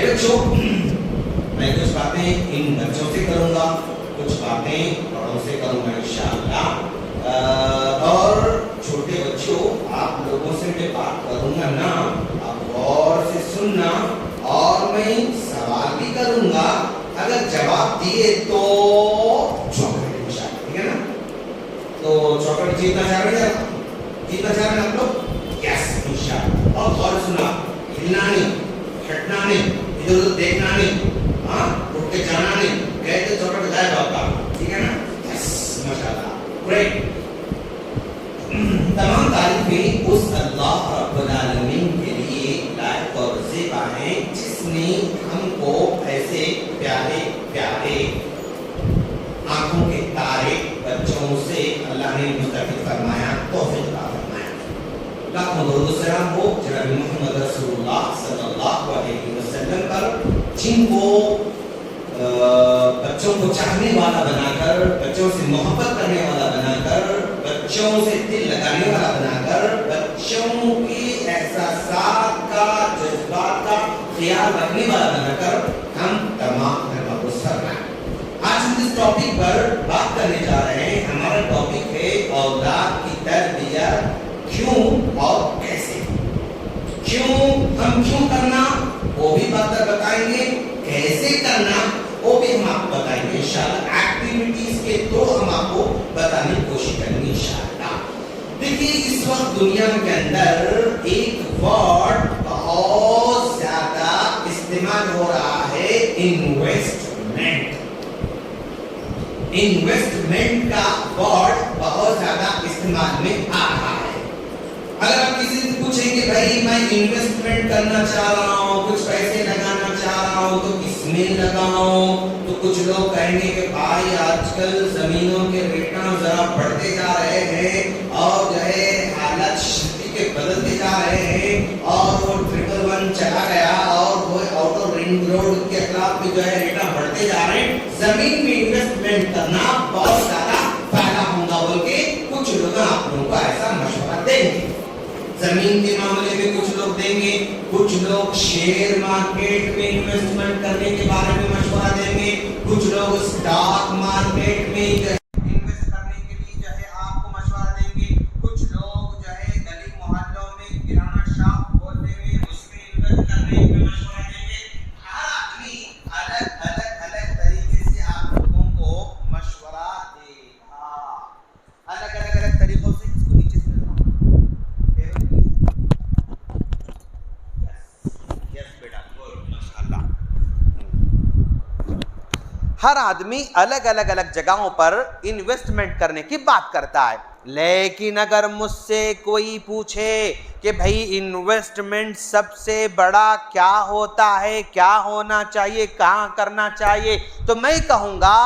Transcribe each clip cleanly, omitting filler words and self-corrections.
बच्चों, मैं कुछ बातें इन बच्चों से करूंगा, कुछ बातें बड़ों से करूंगा इंशाअल्लाह। और छोटे बच्चों, आप लोगों से मैं बात करूंगा ना, आप गौर से सुनना और मैं सवाल भी करूंगा। अगर जवाब दिए तो चॉकलेट इंशाअल्लाह, ठीक है ना? तो चॉकलेट जीतना चाह रहे हैं, जीतना चाह रहे हैं आप लोग? यस इंशाअल्लाह। और गौर से सुनना, हिलना नहीं, हटना नहीं, इधर उधर देखना नहीं, हाँ, उठ के जाना नहीं, गए तो चॉकलेट गायब होगा, ठीक है ना? यस माशाअल्लाह, ग्रेट। तमाम तारीफें उस अल्लाह रब्बुल आलमीन के लिए लायक और ज़ेबा हैं जिसने हमको ऐसे प्यारे प्यारे आंखों के तारे बच्चों से अल्लाह ने मुस्तफीद फरमाया, तौफीक अता फरमाया। लाखों दरूद सलाम हो जनाब मोहम्मद रसूलुल्लाह सल्लल्लाहु अलैहि वसल्लम पर, जिनको बच्चों को चाहने वाला बनाकर, बच्चों से मोहब्बत करने वाला बनाकर, बच्चों से दिल लगाने वाला बनाकर, बच्चों की एहसासात का, जज्बात का ख्याल रखने वाला बनाकर हम तमाम नवाबों कर रहे हैं। आज हम इस टॉपिक पर बात करने जा रहे हैं। हमारा टॉपिक है औलाद की तरबियत क्यों और कैसे। क्यों, हम क्यों करना वो भी बात बताएंगे, कैसे करना वो भी हम आपको बताएंगे इंशाअल्लाह। एक्टिविटीज के थ्रू हम आपको बताने की कोशिश करेंगे इंशाअल्लाह। देखिए, इस वक्त दुनिया के अंदर एक वर्ड बहुत ज्यादा इस्तेमाल हो रहा है, इन्वेस्टमेंट। इन्वेस्टमेंट का वर्ड बहुत ज्यादा इस्तेमाल में आ रहा है। अगर आप किसी से पूछेंगे भाई मैं इन्वेस्टमेंट करना चाह रहा हूँ, कुछ पैसे लगाना चाह रहा हूँ, तो किसमें लगाऊं? तो कुछ लोग कहेंगे कि भाई आजकल जमीनों के रेट जरा बढ़ते जा रहे हैं और जो है हालत स्थिति के बदलते जा रहे हैं, और वो 111 चला गया और वो आउटर रिंग रोड के खिलाफ भी जो है रेट बढ़ते जा रहे हैं। जमीन में इन्वेस्टमेंट करना बहुत ज्यादा फायदा होगा बोल के कुछ लोग आप लोगों को ऐसा मशवरा देंगे। जमीन के मामले में कुछ लोग देंगे, कुछ लोग शेयर मार्केट में इन्वेस्टमेंट करने के बारे में मशवरा देंगे, कुछ लोग स्टॉक मार्केट में इन्वेस्ट करने के लिए जो है आपको मशवरा देंगे, कुछ लोग जो है गली मोहल्लों में किराना शॉप खोलने में उसमें इन्वेस्ट करने में मशवरा देंगे। हर आदमी अलग अलग अलग तरीके से आप लोगों को मशवरा देगा, अलग अलग अलग तरीकों से। इसको नीचे से हर आदमी अलग अलग अलग जगहों पर इन्वेस्टमेंट करने की बात करता है। लेकिन अगर मुझसे कोई पूछे कि भाई इन्वेस्टमेंट सबसे बड़ा क्या होता है, क्या होना चाहिए, कहाँ करना चाहिए, तो मैं कहूँगा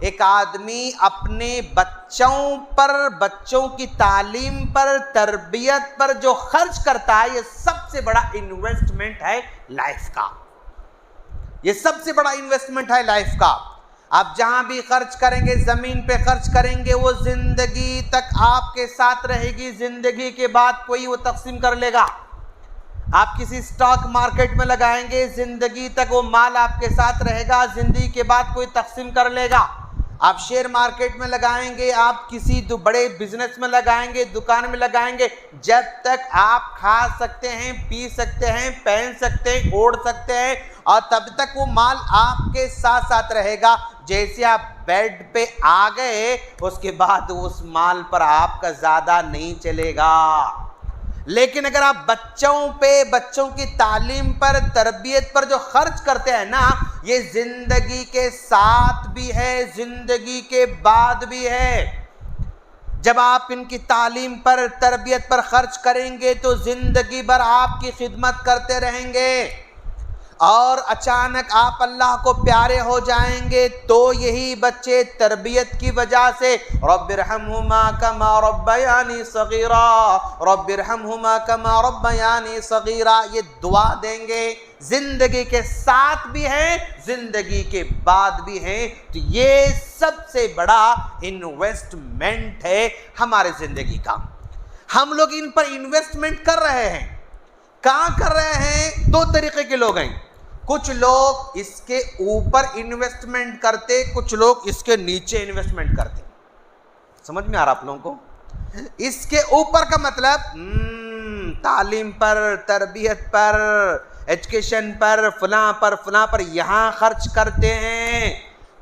एक आदमी अपने बच्चों पर, बच्चों की तालीम पर, तरबियत पर जो खर्च करता है, ये सबसे बड़ा इन्वेस्टमेंट है लाइफ का। ये सबसे बड़ा इन्वेस्टमेंट है लाइफ का। आप जहां भी खर्च करेंगे, जमीन पे खर्च करेंगे, वो जिंदगी तक आपके साथ रहेगी। जिंदगी के बाद कोई वो तकसीम कर लेगा। आप किसी स्टॉक मार्केट में लगाएंगे, जिंदगी तक वो माल आपके साथ रहेगा, जिंदगी के बाद कोई तकसीम कर लेगा। आप शेयर मार्केट में लगाएंगे, आप किसी बड़े बिजनेस में लगाएंगे, दुकान में लगाएंगे, जब तक आप खा सकते हैं, पी सकते हैं, पहन सकते हैं, ओढ़ सकते हैं, और तब तक वो माल आपके साथ साथ रहेगा। जैसे आप बेड पे आ गए, उसके बाद उस माल पर आपका ज्यादा नहीं चलेगा। लेकिन अगर आप बच्चों पे, बच्चों की तालीम पर, तरबियत पर जो खर्च करते हैं ना, ये जिंदगी के साथ भी है, जिंदगी के बाद भी है। जब आप इनकी तालीम पर, तरबियत पर खर्च करेंगे तो जिंदगी भर आपकी खिदमत करते रहेंगे, और अचानक आप अल्लाह को प्यारे हो जाएंगे तो यही बच्चे तरबियत की वजह से रब्बिरहम्हुमा कमा रब्बयानी सगीरा, रब्बिरहम्हुमा कमा रब्बयानी सगीरा, ये दुआ देंगे। जिंदगी के साथ भी हैं, जिंदगी के बाद भी हैं। तो ये सबसे बड़ा इन्वेस्टमेंट है हमारे जिंदगी का। हम लोग इन पर इन्वेस्टमेंट कर रहे हैं। कहां कर रहे हैं? दो तरीके के लोग हैं। कुछ लोग इसके ऊपर इन्वेस्टमेंट करते, कुछ लोग इसके नीचे इन्वेस्टमेंट करते। समझ में आ रहा आप लोगों को? इसके ऊपर का मतलब तालीम पर, तरबियत पर, एजुकेशन पर, फला पर यहां खर्च करते हैं।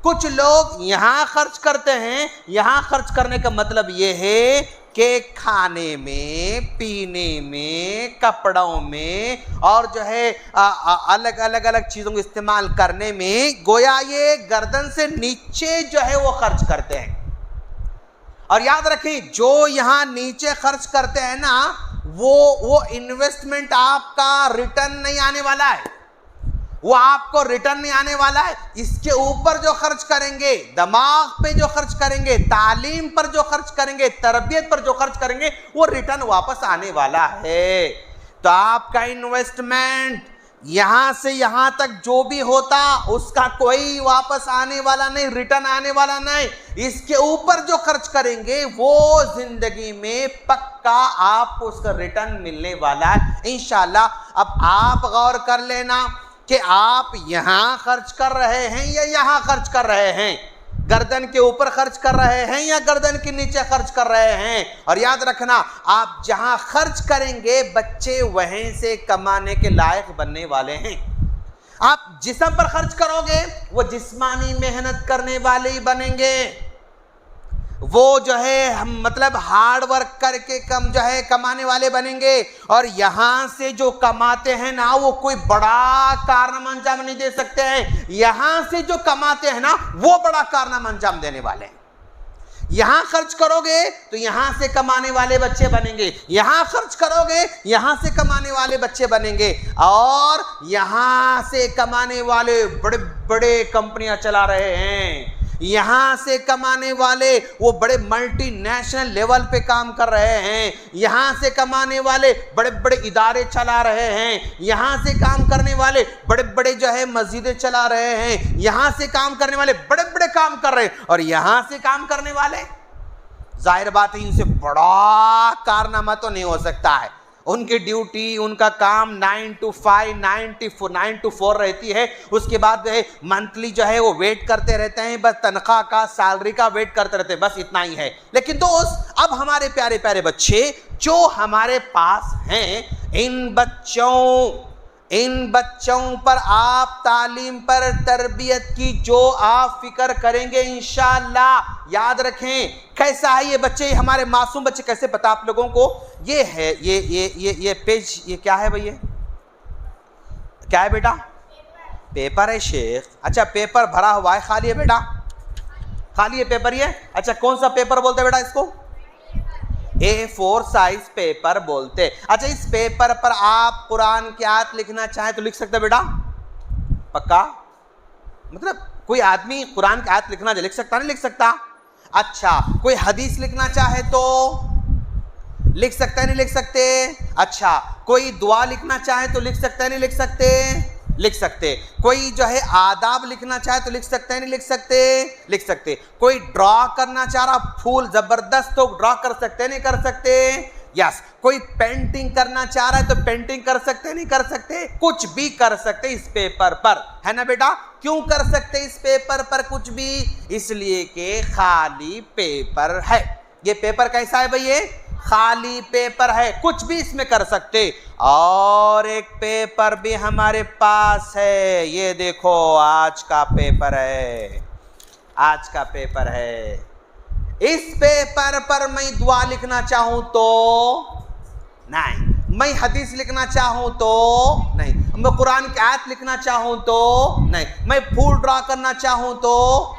कुछ लोग यहां खर्च करते हैं। यहां खर्च करने का मतलब यह है कि खाने में, पीने में, कपड़ों में, और जो है अलग अलग चीज़ों को इस्तेमाल करने में, गोया ये गर्दन से नीचे जो है वो खर्च करते हैं। और याद रखें, जो यहाँ नीचे खर्च करते हैं ना, वो इन्वेस्टमेंट आपका रिटर्न नहीं आने वाला है, वो आपको रिटर्न नहीं आने वाला है। इसके ऊपर जो खर्च करेंगे, दिमाग पे जो खर्च करेंगे, तालीम पर जो खर्च करेंगे, तरबियत पर जो खर्च करेंगे, वो रिटर्न वापस आने वाला है। तो आपका इन्वेस्टमेंट यहां से यहां तक जो भी होता, उसका कोई वापस आने वाला नहीं, रिटर्न आने वाला नहीं। इसके ऊपर जो खर्च करेंगे वो जिंदगी में पक्का आपको उसका रिटर्न मिलने वाला है इंशाल्लाह। अब आप गौर कर लेना कि आप यहां खर्च कर रहे हैं या यहां खर्च कर रहे हैं, गर्दन के ऊपर खर्च कर रहे हैं या गर्दन के नीचे खर्च कर रहे हैं। और याद रखना, आप जहां खर्च करेंगे बच्चे वहीं से कमाने के लायक बनने वाले हैं। आप जिस्म पर खर्च करोगे, वो जिस्मानी मेहनत करने वाले ही बनेंगे। वो जो है मतलब हार्ड वर्क करके कमाने वाले बनेंगे। और यहां से जो कमाते हैं ना, वो कोई बड़ा कारनामा अंजाम नहीं दे सकते हैं। यहां से जो कमाते हैं ना, वो बड़ा कारनामा अंजाम देने वाले हैं। यहां खर्च करोगे तो यहां से कमाने वाले बच्चे बनेंगे, यहां खर्च करोगे यहां से कमाने वाले बच्चे बनेंगे। और यहां से कमाने वाले बड़े बड़े कंपनियां चला रहे हैं, यहां से कमाने वाले वो बड़े मल्टीनेशनल लेवल पे काम कर रहे हैं, यहां से कमाने वाले बड़े बड़े इदारे चला रहे हैं, यहां से काम करने वाले बड़े बड़े जो है मस्जिदें चला रहे हैं, यहां से काम करने वाले बड़े बड़े काम कर रहे हैं। और यहां से काम करने वाले, जाहिर बात है इनसे बड़ा कारनामा तो नहीं हो सकता है। उनकी ड्यूटी, उनका काम 9 to 5, 9 to 4 रहती है। उसके बाद जो है मंथली जो है वो वेट करते रहते हैं, बस तनख्वाह का, सैलरी का वेट करते रहते हैं, बस इतना ही है। लेकिन दोस्त, अब हमारे प्यारे प्यारे बच्चे जो हमारे पास हैं, इन बच्चों पर आप तालीम पर, तरबियत की जो आप फिक्र करेंगे इंशाअल्लाह, याद रखें कैसा है ये बच्चे, हमारे मासूम बच्चे। कैसे पता आप लोगों को? ये है ये पेज, ये क्या है भैया? क्या है बेटा? पेपर है शेख। अच्छा, पेपर भरा हुआ है, खाली है बेटा? खाली है पेपर ये? अच्छा, कौन सा पेपर बोलते हैं बेटा इसको? A4 साइज पेपर बोलते। अच्छा, इस पेपर पर आप कुरान की आयत लिखना चाहे तो लिख सकते बेटा? पक्का? मतलब कोई आदमी कुरान की आयत लिखना लिख सकता, नहीं लिख सकता? अच्छा, कोई हदीस लिखना चाहे तो लिख सकते हैं, नहीं लिख सकते? अच्छा, कोई दुआ लिखना चाहे तो लिख सकते हैं, नहीं लिख सकते? लिख सकते। कोई जो है आदाब लिखना चाहे तो लिख सकते हैं, नहीं लिख सकते? लिख सकते। कोई ड्रॉ करना चाह रहा, फूल जबरदस्त तो ड्रॉ कर सकते हैं, नहीं कर सकते? यस, कोई पेंटिंग करना चाह रहा है तो पेंटिंग कर सकते नहीं कर सकते, कुछ भी कर सकते इस पेपर पर, है ना बेटा। क्यों कर सकते इस पेपर पर कुछ भी? इसलिए कि खाली पेपर है। ये पेपर कैसा है भाई? ये खाली पेपर है, कुछ भी इसमें कर सकते। और एक पेपर भी हमारे पास है, ये देखो आज का पेपर है, आज का पेपर है। इस पेपर पर मैं दुआ लिखना चाहूं तो नहीं, मैं हदीस लिखना चाहूं तो नहीं, मैं कुरान की आयत लिखना चाहूं तो नहीं, मैं फूल ड्रा करना चाहूं तो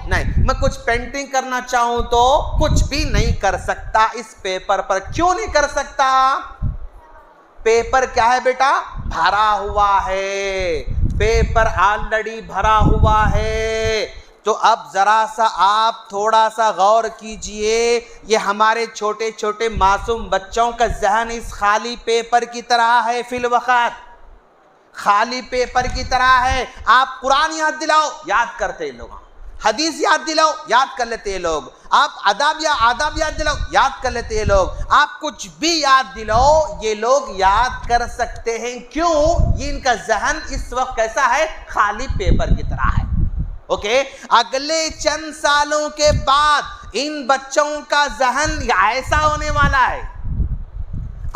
नहीं, मैं कुछ पेंटिंग करना चाहूं तो कुछ भी नहीं कर सकता इस पेपर पर। क्यों नहीं कर सकता? पेपर क्या है बेटा? भरा हुआ है, पेपर ऑलरेडी भरा हुआ है। तो अब जरा सा आप थोड़ा सा गौर कीजिए, ये हमारे छोटे छोटे मासूम बच्चों का जहन इस खाली पेपर की तरह है, फिल वक़्त खाली पेपर की तरह है। आप कुरान याद दिलाओ, याद करते हैं लोग, हदीस याद दिलाओ, याद कर लेते हैं लोग, आप आदाब याद दिलाओ, याद कर लेते हैं लोग, आप कुछ भी याद दिलाओ ये लोग याद कर सकते हैं। क्यों? ये इनका जहन इस वक्त कैसा है? खाली पेपर की तरह है। ओके, अगले चंद सालों के बाद इन बच्चों का जहन ऐसा होने वाला है,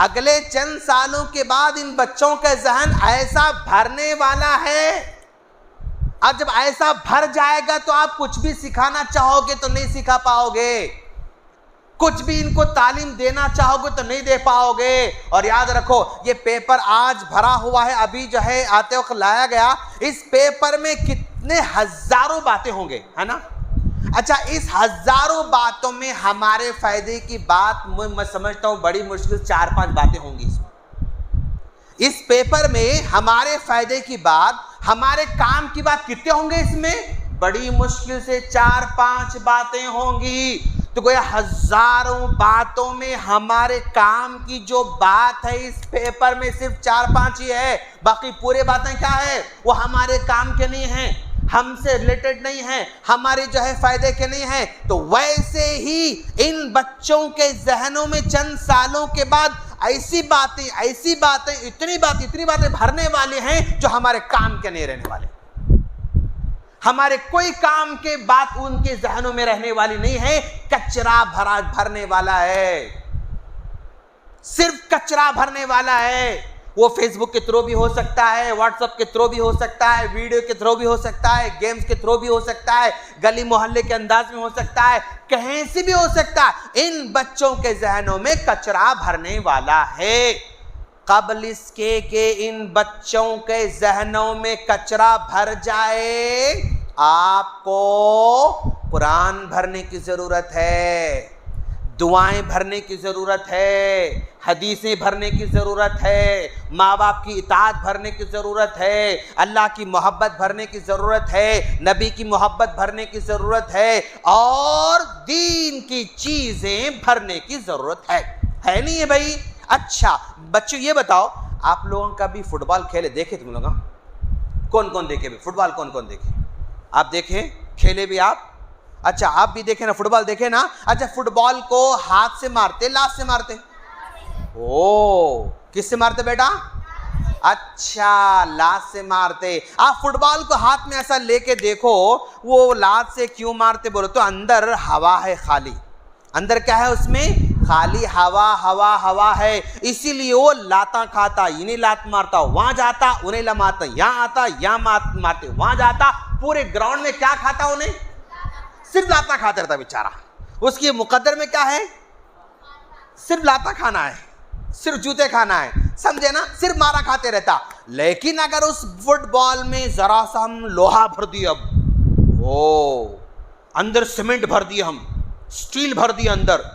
अगले चंद सालों के बाद इन बच्चों का जहन ऐसा भरने वाला है। अब जब ऐसा भर जाएगा तो आप कुछ भी सिखाना चाहोगे तो नहीं सिखा पाओगे, कुछ भी इनको तालीम देना चाहोगे तो नहीं दे पाओगे। और याद रखो, ये पेपर आज भरा हुआ है, अभी जो है आते वक्त लाया गया। इस पेपर में कितने हजारों बातें होंगे, है ना। अच्छा, इस हजारों बातों में हमारे फायदे की बात मैं समझता हूं बड़ी मुश्किल 4-5 बातें होंगी इसमें। इस पेपर में हमारे फायदे की बात, हमारे काम की बात कितने होंगे इसमें? बड़ी मुश्किल से 4-5 बातें होंगी। तो कोई हजारों बातों में हमारे काम की जो बात है इस पेपर में सिर्फ 4-5 ही है, बाकी पूरे बातें क्या है? वो हमारे काम के नहीं हैं, हमसे रिलेटेड नहीं है, हमारे जो है फायदे के नहीं है। तो वैसे ही इन बच्चों के जहनों में चंद सालों के बाद ऐसी बातें इतनी बातें भरने वाले हैं जो हमारे काम के नहीं रहने वाले, हमारे कोई काम के बात उनके जहनों में रहने वाली नहीं है। कचरा भरने वाला है, सिर्फ कचरा भरने वाला है। वो फेसबुक के थ्रू भी हो सकता है, व्हाट्सएप के थ्रू भी हो सकता है, वीडियो के थ्रू भी हो सकता है, गेम्स के थ्रू भी हो सकता है, गली मोहल्ले के अंदाज में हो सकता है, कहीं से भी हो सकता है। इन बच्चों के जहनों में कचरा भरने वाला है। कबल इसके कि इन बच्चों के जहनों में कचरा भर जाए, आपको कुरान भरने की जरूरत है, दुआएं भरने की ज़रूरत है, हदीसें भरने की ज़रूरत है, माँ बाप की इताअत भरने की ज़रूरत है, अल्लाह की मोहब्बत भरने की ज़रूरत है, नबी की मोहब्बत भरने की ज़रूरत है, और दीन की चीज़ें भरने की ज़रूरत है नहीं है भाई। अच्छा बच्चों, ये बताओ, आप लोगों का भी फुटबॉल खेले देखे तुम लोग? कौन कौन देखे भाई फुटबॉल? कौन कौन देखे? आप देखे, खेले भी आप? अच्छा, आप भी देखे ना, फुटबॉल देखे ना। अच्छा, फुटबॉल को हाथ से मारते, लात से मारते? ओ, किससे मारते बेटा? अच्छा, लात से मारते। आप फुटबॉल को हाथ में ऐसा लेके देखो, वो लात से क्यों मारते बोलो तो अंदर हवा है खाली, अंदर क्या है उसमें? खाली हवा है, इसीलिए वो लाता खाता, इन्हें लात मारता, वहां जाता उन्हें लमाता, यहाँ आता यहाँ मारते, वहां जाता, पूरे ग्राउंड में क्या खाता? उन्हें सिर्फ लाता खाता रहता बेचारा। उसकी मुकद्दर में क्या है? सिर्फ लाता खाना है, सिर्फ जूते खाना है, समझे ना, सिर्फ मारा खाते रहता। लेकिन अगर उस फुटबॉल में जरा सा हम लोहा भर दिए, अब ओ अंदर सीमेंट भर दिए, हम स्टील भर दिए, अंदर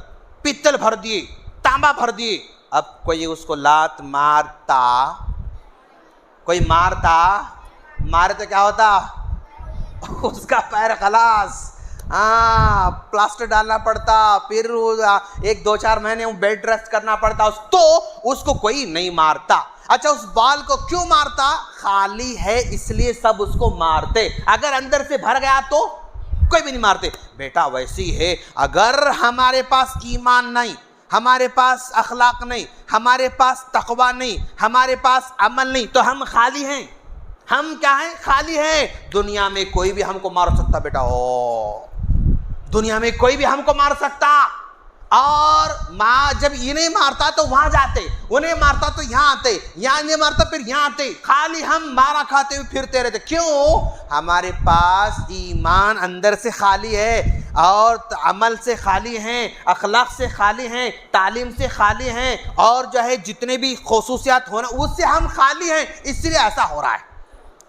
पित्तल भर दिए, तांबा भर दिए, अब कोई उसको लात मारता, कोई मारे तो क्या होता? उसका पैर खलास, प्लास्टर डालना पड़ता, फिर 1-2-4 महीने बेड रेस्ट करना पड़ता, तो उसको कोई नहीं मारता। अच्छा, उस बाल को क्यों मारता? खाली है इसलिए सब उसको मारते, अगर अंदर से भर गया तो कोई भी नहीं मारते। बेटा वैसी है, अगर हमारे पास ईमान नहीं, हमारे पास अखलाक नहीं, हमारे पास तकवा नहीं, हमारे पास अमल नहीं, तो हम खाली हैं। हम क्या हैं? खाली हैं। दुनिया में कोई भी हमको मार सकता बेटा, ओ दुनिया में कोई भी हमको मार सकता। और माँ जब इन्हें मारता तो वहां जाते, उन्हें मारता तो यहाँ आते, यहाँ इन्हें मारता फिर यहाँ आते, खाली हम मारा खाते हुए फिरते रहते। क्यों? हमारे पास ईमान अंदर से खाली है, और अमल से खाली हैं, अखलाक से खाली हैं, तालीम से खाली हैं, और जो है जितने भी खसूसियात होना उससे हम खाली हैं, इसलिए ऐसा हो रहा है।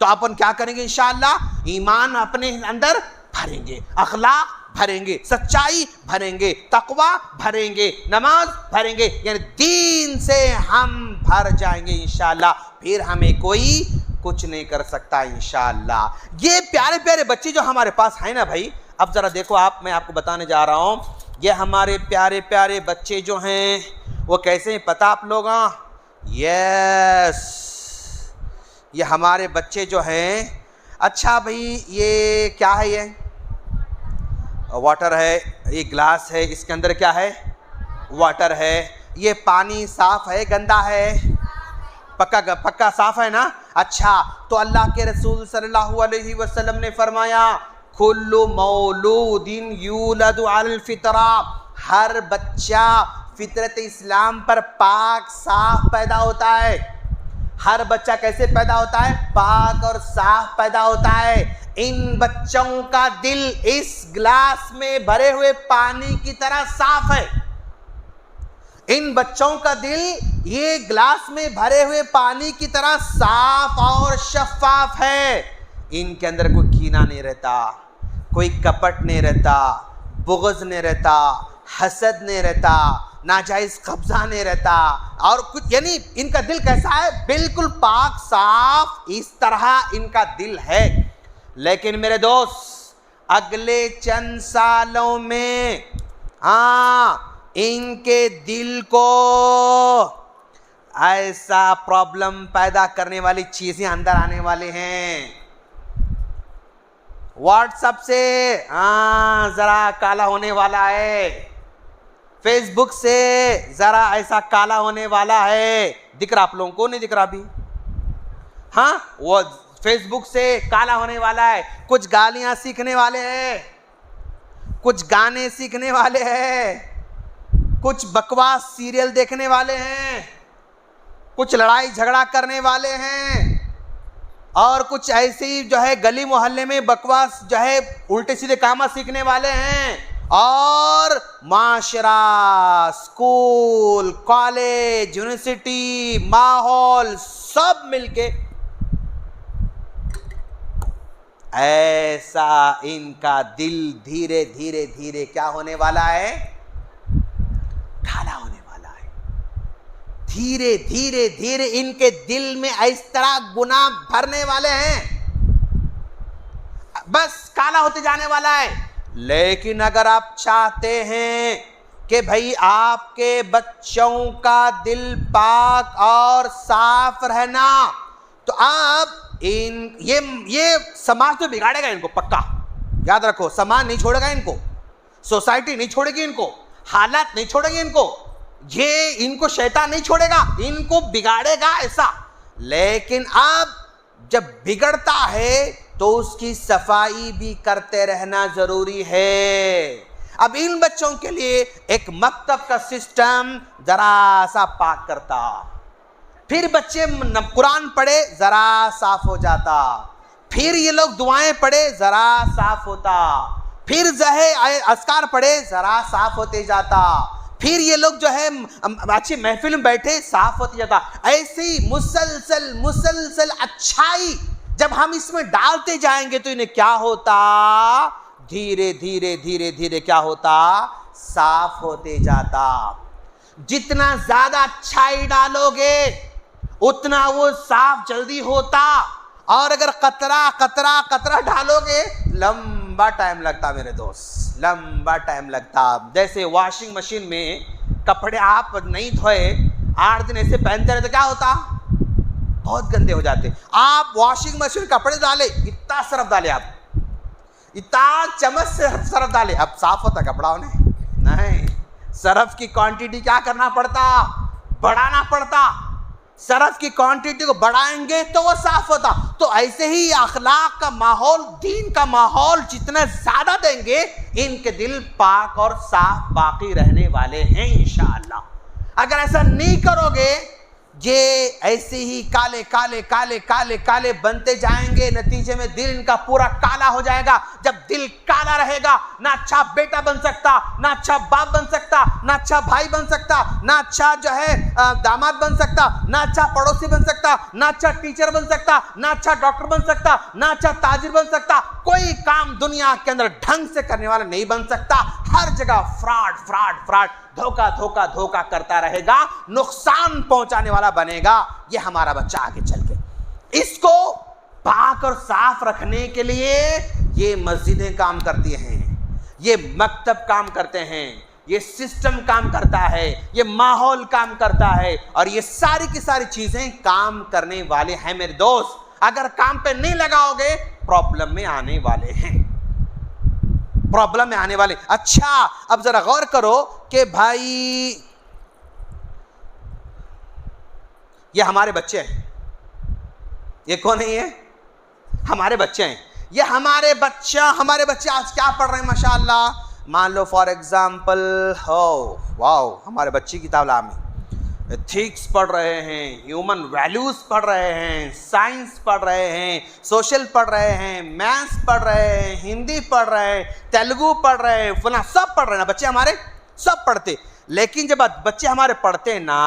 तो अपन क्या करेंगे? इंशाअल्लाह ईमान अपने अंदर भरेंगे, अखलाक भरेंगे, सच्चाई भरेंगे, तकवा भरेंगे, नमाज भरेंगे, यानी दीन से हम भर जाएंगे इंशाअल्लाह। फिर हमें कोई कुछ नहीं कर सकता इंशाअल्लाह। ये प्यारे प्यारे बच्चे जो हमारे पास हैं ना भाई, अब ज़रा देखो आप, मैं आपको बताने जा रहा हूँ, ये हमारे प्यारे प्यारे बच्चे जो हैं वो कैसे हैं पता आप लोग? यस, ये हमारे बच्चे जो हैं, अच्छा भाई ये क्या है? ये वाटर है, ये ग्लास है, इसके अंदर क्या है? वाटर है। ये पानी साफ है गंदा है? पक्का साफ है ना? अच्छा, तो अल्लाह के रसूल सल्लल्लाहु अलैहि वसल्लम ने फरमाया, कुल्लु मौलूदिन यूलदु अलल फितरा, हर बच्चा फितरत इस्लाम पर पाक साफ पैदा होता है। हर बच्चा कैसे पैदा होता है? पाक और साफ पैदा होता है। इन बच्चों का दिल इस ग्लास में भरे हुए पानी की तरह साफ है। इन बच्चों का दिल ये ग्लास में भरे हुए पानी की तरह साफ और शफाफ है। इनके अंदर कोई कीना नहीं रहता, कोई कपट नहीं रहता, बुग़्ज़ नहीं रहता, हसद नहीं रहता, नाजायज़ कब्जा नहीं रहता, और कुछ, यानी इनका दिल कैसा है? बिल्कुल पाक साफ, इस तरह इनका दिल है। लेकिन मेरे दोस्त, अगले चंद सालों में इनके दिल को ऐसा प्रॉब्लम पैदा करने वाली चीजें अंदर आने वाले हैं। व्हाट्सएप से जरा काला होने वाला है, फेसबुक से जरा ऐसा काला होने वाला है। दिख रहा आप लोगों को? नहीं दिख रहा अभी? हाँ, वो फेसबुक से काला होने वाला है। कुछ गालियां सीखने वाले हैं, कुछ गाने सीखने वाले हैं, कुछ बकवास सीरियल देखने वाले हैं, कुछ लड़ाई झगड़ा करने वाले हैं, और कुछ ऐसी जो है गली मोहल्ले में बकवास जो है उल्टे सीधे काम सीखने वाले हैं। और माशरा, स्कूल, कॉलेज, यूनिवर्सिटी, माहौल सब मिलके ऐसा इनका दिल धीरे धीरे धीरे क्या होने वाला है? काला होने वाला है। धीरे धीरे धीरे इनके दिल में इस तरह गुनाह भरने वाले हैं, बस काला होते जाने वाला है। लेकिन अगर आप चाहते हैं कि भाई आपके बच्चों का दिल पाक और साफ रहना, तो आप ये समाज तो बिगाड़ेगा इनको, पक्का याद रखो। समाज नहीं छोड़ेगा इनको, सोसाइटी नहीं छोड़ेगी इनको, हालात नहीं छोड़ेंगे इनको, ये इनको शैतान नहीं छोड़ेगा, इनको बिगाड़ेगा ऐसा। लेकिन अब जब बिगड़ता है तो उसकी सफाई भी करते रहना जरूरी है। अब इन बच्चों के लिए एक मकतब का सिस्टम जरा सा पाक करता, फिर बच्चे कुरान पढ़े जरा साफ हो जाता, फिर ये लोग दुआएं पढ़े जरा साफ होता, फिर जो है अस्कार पढ़े जरा साफ होते जाता, फिर ये लोग जो है अच्छी महफिल में बैठे साफ होते जाता। ऐसे ही मुसलसल मुसलसल अच्छाई जब हम इसमें डालते जाएंगे तो इन्हें क्या होता? धीरे धीरे धीरे धीरे क्या होता? साफ होते जाता। जितना ज्यादा अच्छाई डालोगे उतना वो साफ जल्दी होता, और अगर कतरा कतरा कतरा डालोगे लंबा टाइम लगता मेरे दोस्त, लंबा टाइम लगता। जैसे वॉशिंग मशीन में कपड़े आप नहीं धोए 8 दिन ऐसे पहनते रहे तो क्या होता? बहुत गंदे हो जाते। आप वॉशिंग मशीन में कपड़े डाले, इतना सर्फ डाले, आप इतना चम्मच से सर्फ डाले, अब साफ होता कपड़ा? नहीं, सरफ की क्वांटिटी क्या करना पड़ता, बढ़ाना पड़ता। सरफ की क्वांटिटी को बढ़ाएंगे तो वो साफ होता। तो ऐसे ही अखलाक का माहौल, दीन का माहौल जितना ज्यादा देंगे, इनके दिल पाक और साफ बाकी रहने वाले हैं इंशाअल्लाह। अगर ऐसा नहीं करोगे, ये ऐसे ही काले काले काले काले काले बनते जाएंगे, नतीजे में दिल इनका पूरा काला हो जाएगा। जब दिल काला रहेगा, ना अच्छा बेटा बन सकता, ना अच्छा बाप बन सकता, ना अच्छा भाई बन सकता, ना अच्छा जो है दामाद बन सकता, ना अच्छा पड़ोसी बन सकता, ना अच्छा टीचर बन सकता, ना अच्छा डॉक्टर बन सकता, ना अच्छा ताजिर बन सकता। कोई काम दुनिया के अंदर ढंग से करने वाला नहीं बन सकता। हर जगह फ्रॉड फ्रॉड फ्रॉड, धोखा धोखा धोखा करता रहेगा, नुकसान पहुंचाने वाला बनेगा। ये हमारा बच्चा आगे चल के, इसको पाक और साफ रखने के लिए ये मस्जिदें काम करती हैं, ये मकतब काम करते हैं, ये सिस्टम काम करता है, ये माहौल काम करता है, और ये सारी की सारी चीजें काम करने वाले हैं मेरे दोस्त। अगर काम पे नहीं लगाओगे, प्रॉब्लम में आने वाले हैं, प्रॉब्लम में आने वाले। अच्छा, अब जरा गौर करो कि भाई ये हमारे बच्चे हैं, ये कौन है? ये हमारे बच्चे हैं। ये हमारे बच्चे आज क्या पढ़ रहे हैं माशाअल्लाह। मान लो फॉर एग्जाम्पल, हो वाओ, हमारे बच्चे की ताला में एथिक्स पढ़ रहे हैं, ह्यूमन वैल्यूज पढ़ रहे हैं, साइंस पढ़ रहे हैं, सोशल पढ़ रहे हैं, मैथ्स पढ़ रहे हैं, हिंदी पढ़ रहे हैं, तेलुगु पढ़ रहे हैं, फला सब पढ़ रहे हैं ना बच्चे हमारे, सब पढ़ते। लेकिन जब बच्चे हमारे पढ़ते ना,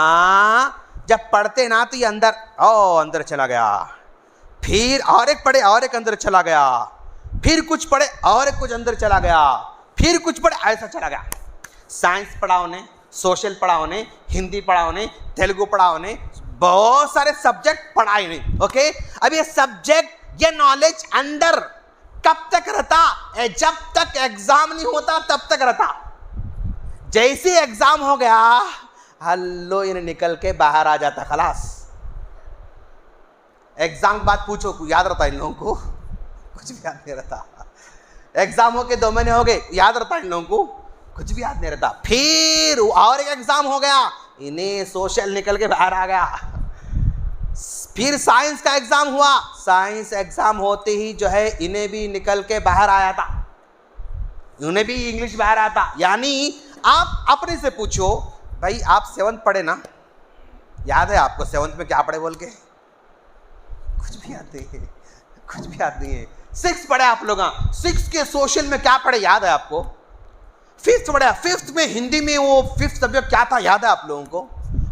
जब पढ़ते ना तो ये अंदर चला गया, फिर और एक पढ़े और एक अंदर चला गया, फिर कुछ पढ़े और एक कुछ अंदर चला गया, फिर कुछ पढ़े ऐसा चला गया। साइंस पढ़ाओ ने, सोशल पढ़ाओ ने, हिंदी पढ़ाओ ने, तेलुगु पढ़ाओ ने, बहुत सारे सब्जेक्ट पढ़ाए ने। ओके, अब ये सब्जेक्ट, ये नॉलेज अंदर कब तक रहता? जब तक एग्जाम नहीं होता तब तक रहता। जैसे एग्जाम हो गया, हल्लो इन्हें निकल के बाहर आ जाता, खलास। एग्जाम के बाद पूछो, याद रहता इन लोगों को? कुछ भी याद नहीं रहता। एग्जाम हो के 2 महीने हो गए, याद रहता इन लोगों को? कुछ भी याद नहीं रहता। फिर और एक एग्जाम हो गया, इन्हें सोशल निकल के बाहर आ गया। फिर साइंस का एग्जाम हुआ, साइंस एग्जाम होते ही जो है इन्हें भी निकल के बाहर आया था, उन्हें भी इंग्लिश बाहर आया था। यानी आप अपने से पूछो, भाई आप 7th पढ़े ना, याद है आपको 7th में क्या पढ़े बोल के? कुछ भी याद नहीं है, कुछ भी याद नहीं है। 6th पढ़े आप लोग, 6th के सोशल में क्या पढ़े याद है आपको? 5th पढ़े, 5th में हिंदी में वो 5th सब्जेक्ट क्या था याद है आप लोगों को?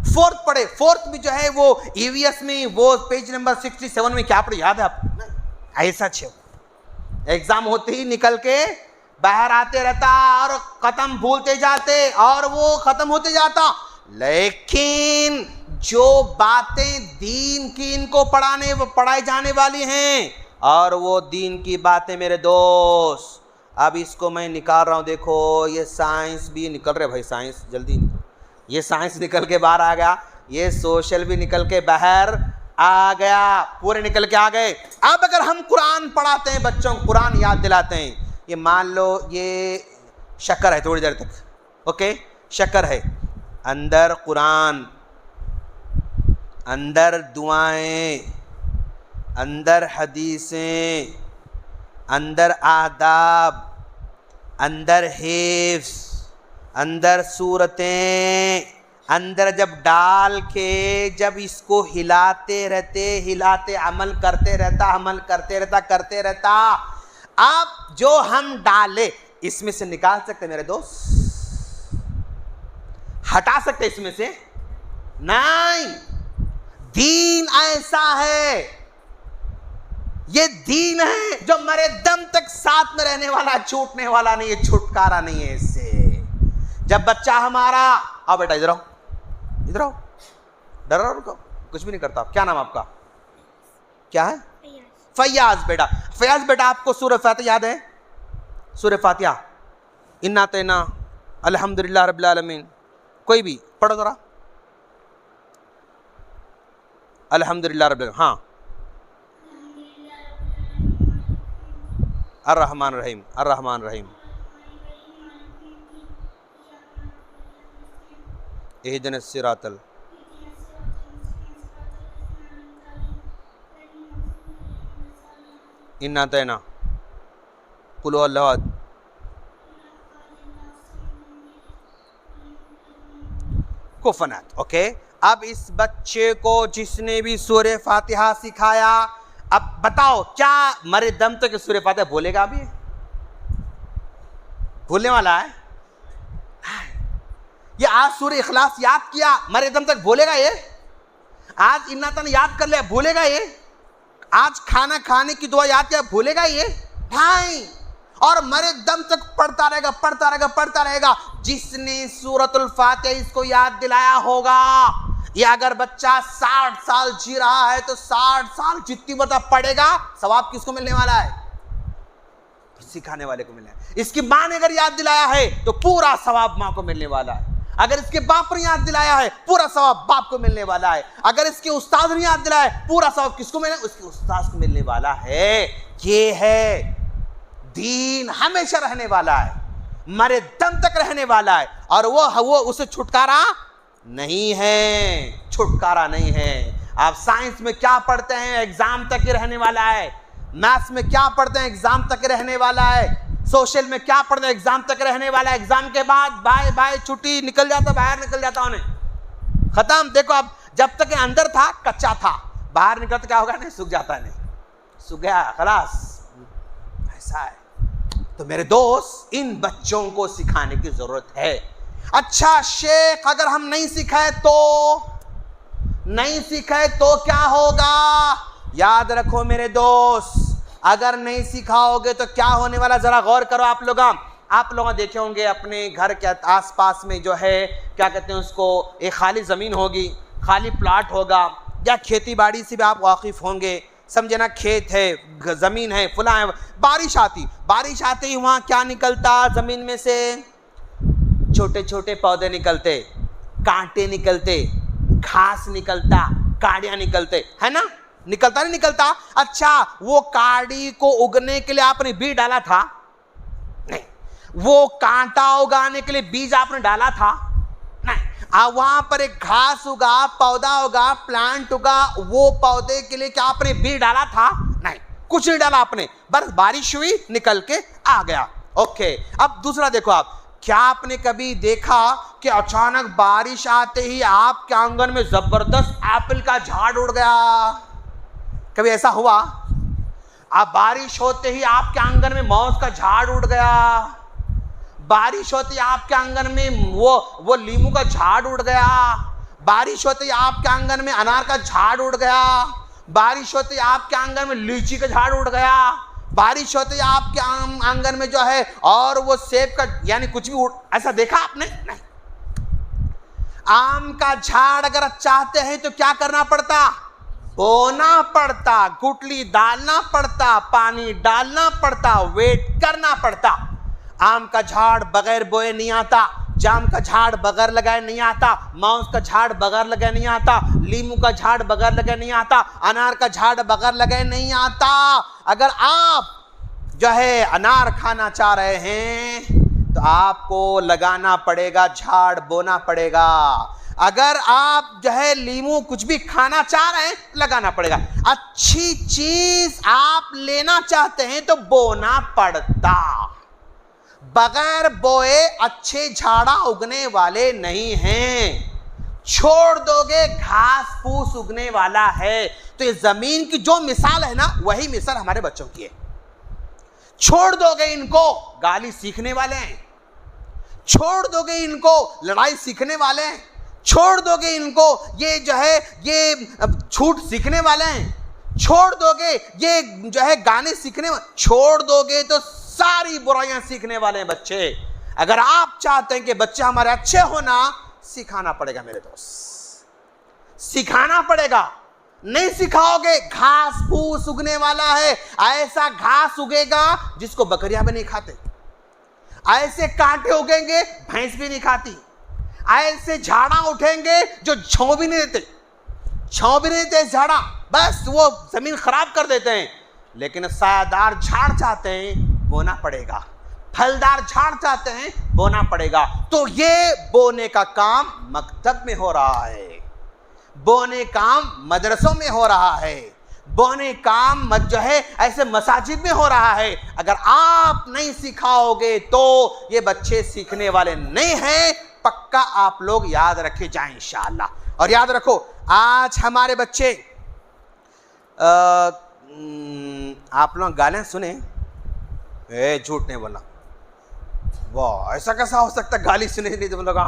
4th पढ़े, 4th में जो है वो EVS में वो पेज नंबर 67 में क्या पढ़े याद है आपको? ऐसा छे एग्जाम होते ही निकल के बाहर आते रहता और खत्म भूलते जाते और वो खत्म होते जाता। लेकिन जो बातें दीन की इनको पढ़ाई जाने वाली हैं, और वो दीन की बातें मेरे दोस्त, अब इसको मैं निकाल रहा हूँ। देखो ये साइंस भी निकल रहे भाई, साइंस जल्दी, ये साइंस निकल के बाहर आ गया, ये सोशल भी निकल के बाहर आ गया, पूरे निकल के आ गए। अब अगर हम कुरान पढ़ाते हैं बच्चों को, कुरान याद दिलाते हैं, ये मान लो ये शक्कर है थोड़ी देर तक, ओके शक्कर है, अंदर कुरान, अंदर दुआएं, अंदर हदीसें, अंदर आदाब, अंदर हिफ्स, अंदर सूरतें, अंदर जब डाल के जब इसको हिलाते रहते अमल करते रहता, आप जो हम डाले इसमें से निकाल सकते मेरे दोस्त? हटा सकते इसमें से? नहीं। दीन ऐसा है, ये दीन है जो मरे दम तक साथ में रहने वाला, छूटने वाला नहीं है, छुटकारा नहीं है इससे। जब बच्चा हमारा, आओ बेटा इधर आओ, इधर आओ, डर रहा उनको, कुछ भी नहीं करता। क्या नाम आपका? क्या है? फैयाज बेटा। फैयाज बेटा, आपको सूरह फातिहा याद है? सूरह फातिहा, इन्ना तेना, अल्हम्दुलिल्लाह रब्बिल आलमीन, कोई भी पढ़ो जरा। अल्हम्दुलिल्लाह रब्बिल, हाँ, अर्रहमान रहीम, अर्रहमान रहीम, इहदिना सिरातल इन्ना तैना कुल हुवल्लाहु अहद कुफनात। ओके, अब इस बच्चे को जिसने भी सूरह फातिहा सिखाया, अब बताओ क्या मरे दम तक सूरह फातिहा बोलेगा? अभी भूलने वाला है? ये आज सूरह इखलास याद किया, मरे दम तक बोलेगा ये? आज इन्ना तन याद कर लिया, भूलेगा ये? आज खाना खाने की दुआ याद किया, भूलेगा ये? नहीं, और मरे दम तक पढ़ता रहेगा, पढ़ता रहेगा, पढ़ता रहेगा। जिसने सूरतुल फातिहा इसको याद दिलाया होगा, या अगर बच्चा 60 साल जी रहा है तो 60 साल जितनी बता पढ़ेगा, सवाब किसको मिलने वाला है? सिखाने वाले को मिलने वाला है। इसकी माँ ने अगर याद दिलाया है तो पूरा सवाब माँ को मिलने वाला है। अगर इसके बाप ने याद दिलाया है, पूरा सवाब बाप को मिलने वाला है। अगर इसके उस्ताद ने याद दिलाया है, पूरा सवाब किसको मिलने? उसके उस्ताद को मिलने वाला है। ये है दीन, हमेशा रहने वाला है, मरे दम तक रहने वाला है, और वो उसे छुटकारा नहीं है, छुटकारा नहीं है। आप साइंस में क्या पढ़ते हैं? एग्जाम तक ही रहने वाला है। मैथ्स में क्या पढ़ते हैं? एग्जाम तक रहने वाला है। सोशल में क्या पढ़ते हैं? एग्जाम तक रहने वाला है। एग्जाम के बाद बाय बाय, छुट्टी, निकल जाता, बाहर निकल जाता, उन्हें खत्म। देखो अब जब तक अंदर था कच्चा था, बाहर निकल तो क्या होगा? नहीं, सूख जाता, नहीं सूख गया, खलास, ऐसा है। तो मेरे दोस्त, इन बच्चों को सिखाने की जरूरत है। अच्छा शेख, अगर हम नहीं सिखाए तो? नहीं सिखाए तो क्या होगा? याद रखो मेरे दोस्त, अगर नहीं सिखाओगे तो क्या होने वाला, जरा गौर करो आप लोग देखे होंगे अपने घर के आसपास में जो है, क्या कहते हैं उसको, एक खाली ज़मीन होगी, खाली प्लाट होगा, या खेती बाड़ी से भी आप वाकिफ़ होंगे, समझे ना, खेत है, ज़मीन है, फुला है, बारिश आती ही वहाँ क्या निकलता? ज़मीन में से छोटे छोटे पौधे निकलते, कांटे निकलते, घास निकलता, काड़ियाँ निकलते, है ना? निकलता नहीं निकलता? अच्छा, वो काड़ी को उगने के लिए आपने बीज डाला था? नहीं। वो कांटा उगाने के लिए बीज आपने डाला था? नहीं। वहां पर एक घास उगा, पौधा उगा, प्लांट उगा, वो पौधे के लिए क्या आपने बीज डाला था? नहीं, कुछ नहीं डाला आपने, बस बारिश हुई, निकल के आ गया। ओके, अब दूसरा देखो आप, क्या आपने कभी देखा कि अचानक बारिश आते ही आपके आंगन में जबरदस्त एप्पल का झाड़ उड़ गया? कभी ऐसा हुआ? अब बारिश होते ही आपके आंगन में मौज का झाड़ उड़ गया, बारिश होते ही आपके आंगन में वो लीमू का झाड़ उड़ गया, बारिश होते ही आपके आंगन में अनार का झाड़ उड़ गया, बारिश होते ही आपके आंगन में लीची का झाड़ उड़ गया, बारिश होते ही आपके आंगन में जो है और वो सेब का, यानी कुछ भी ऐसा देखा आपने? नहीं। आम का झाड़ अगर चाहते हैं तो क्या करना पड़ता? बोना पड़ता, गुटली डालना पड़ता, पानी डालना पड़ता, वेट करना पड़ता। आम का झाड़ बगैर बोए नहीं आता, जाम का झाड़ बगैर लगाए नहीं आता, माउस का झाड़ बगैर लगाए नहीं आता, लीमू का झाड़ बगैर लगाए नहीं आता, अनार का झाड़ बगैर लगाए नहीं आता। अगर आप जो है अनार खाना चाह रहे हैं तो आपको लगाना पड़ेगा, झाड़ बोना पड़ेगा। अगर आप जो है लीमू कुछ भी खाना चाह रहे हैं, लगाना पड़ेगा। अच्छी चीज आप लेना चाहते हैं तो बोना पड़ता। बगैर बोए अच्छे झाड़ा उगने वाले नहीं हैं। छोड़ दोगे घास फूस उगने वाला है। तो ये जमीन की जो मिसाल है ना, वही मिसाल हमारे बच्चों की है। छोड़ दोगे इनको, गाली सीखने वाले हैं। छोड़ दोगे इनको, लड़ाई सीखने वाले हैं। छोड़ दोगे इनको, ये जो है ये झूठ सीखने वाले हैं। छोड़ दोगे ये जो है गाने सीखने वाले, छोड़ दोगे तो सारी बुराइयां सीखने वाले हैं बच्चे। अगर आप चाहते हैं कि बच्चे हमारे अच्छे होना, सिखाना पड़ेगा मेरे दोस्त, सिखाना पड़ेगा। नहीं सिखाओगे घास फूस उगने वाला है। ऐसा घास उगेगा जिसको बकरियां भी नहीं खाते, ऐसे कांटे उगेंगे भैंस भी नहीं खाती, ऐसे झाड़ा उठेंगे जो छांव भी नहीं देते, छांव भी नहीं देते झाड़ा, बस वो जमीन खराब कर देते हैं। लेकिन सायादार झाड़ चाहते हैं, बोना पड़ेगा, फलदार झाड़ चाहते हैं, बोना पड़ेगा। तो ये बोने का काम मकतब में हो रहा है, बोने काम मदरसों में हो रहा है, बोने काम जो है ऐसे मसाजिद में हो रहा है। अगर आप नहीं सिखाओगे तो ये बच्चे सीखने वाले नहीं हैं, पक्का आप लोग याद रखे जाएं इंशाअल्लाह। और याद रखो, आज हमारे बच्चे आप लोग गालियां सुने, झूठ नहीं बोलना, वाह ऐसा कैसा हो सकता, गाली सुने नहीं तो बोलोगा।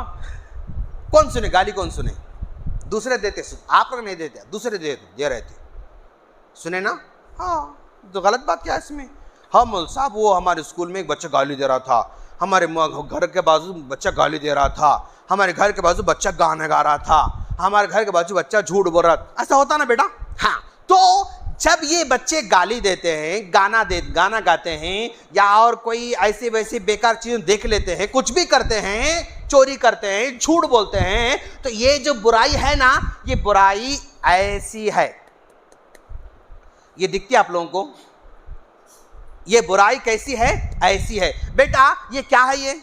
कौन सुने गाली, कौन सुने? दूसरे देते, आप लोग नहीं देते, दूसरे दे रहे थे, सुने ना? हाँ, तो गलत बात क्या है इसमें? हाँ मौल साहब, वो हमारे स्कूल में एक बच्चा गाली दे रहा था, हमारे घर के बाजू बच्चा गाली दे रहा था, हमारे घर के बाजू बच्चा गाना गा रहा था, हमारे घर के बाजू बच्चा झूठ बोल रहा था। ऐसा होता ना बेटा? हाँ, तो जब ये बच्चे गाली देते हैं, गाना गाते हैं, या और कोई ऐसी वैसी बेकार चीज़ देख लेते हैं, कुछ भी करते हैं, चोरी करते हैं, झूठ बोलते हैं, तो ये जो बुराई है ना, ये बुराई ऐसी है, ये दिखती है आप लोगों को? ये बुराई कैसी है? ऐसी है। बेटा ये क्या है? ये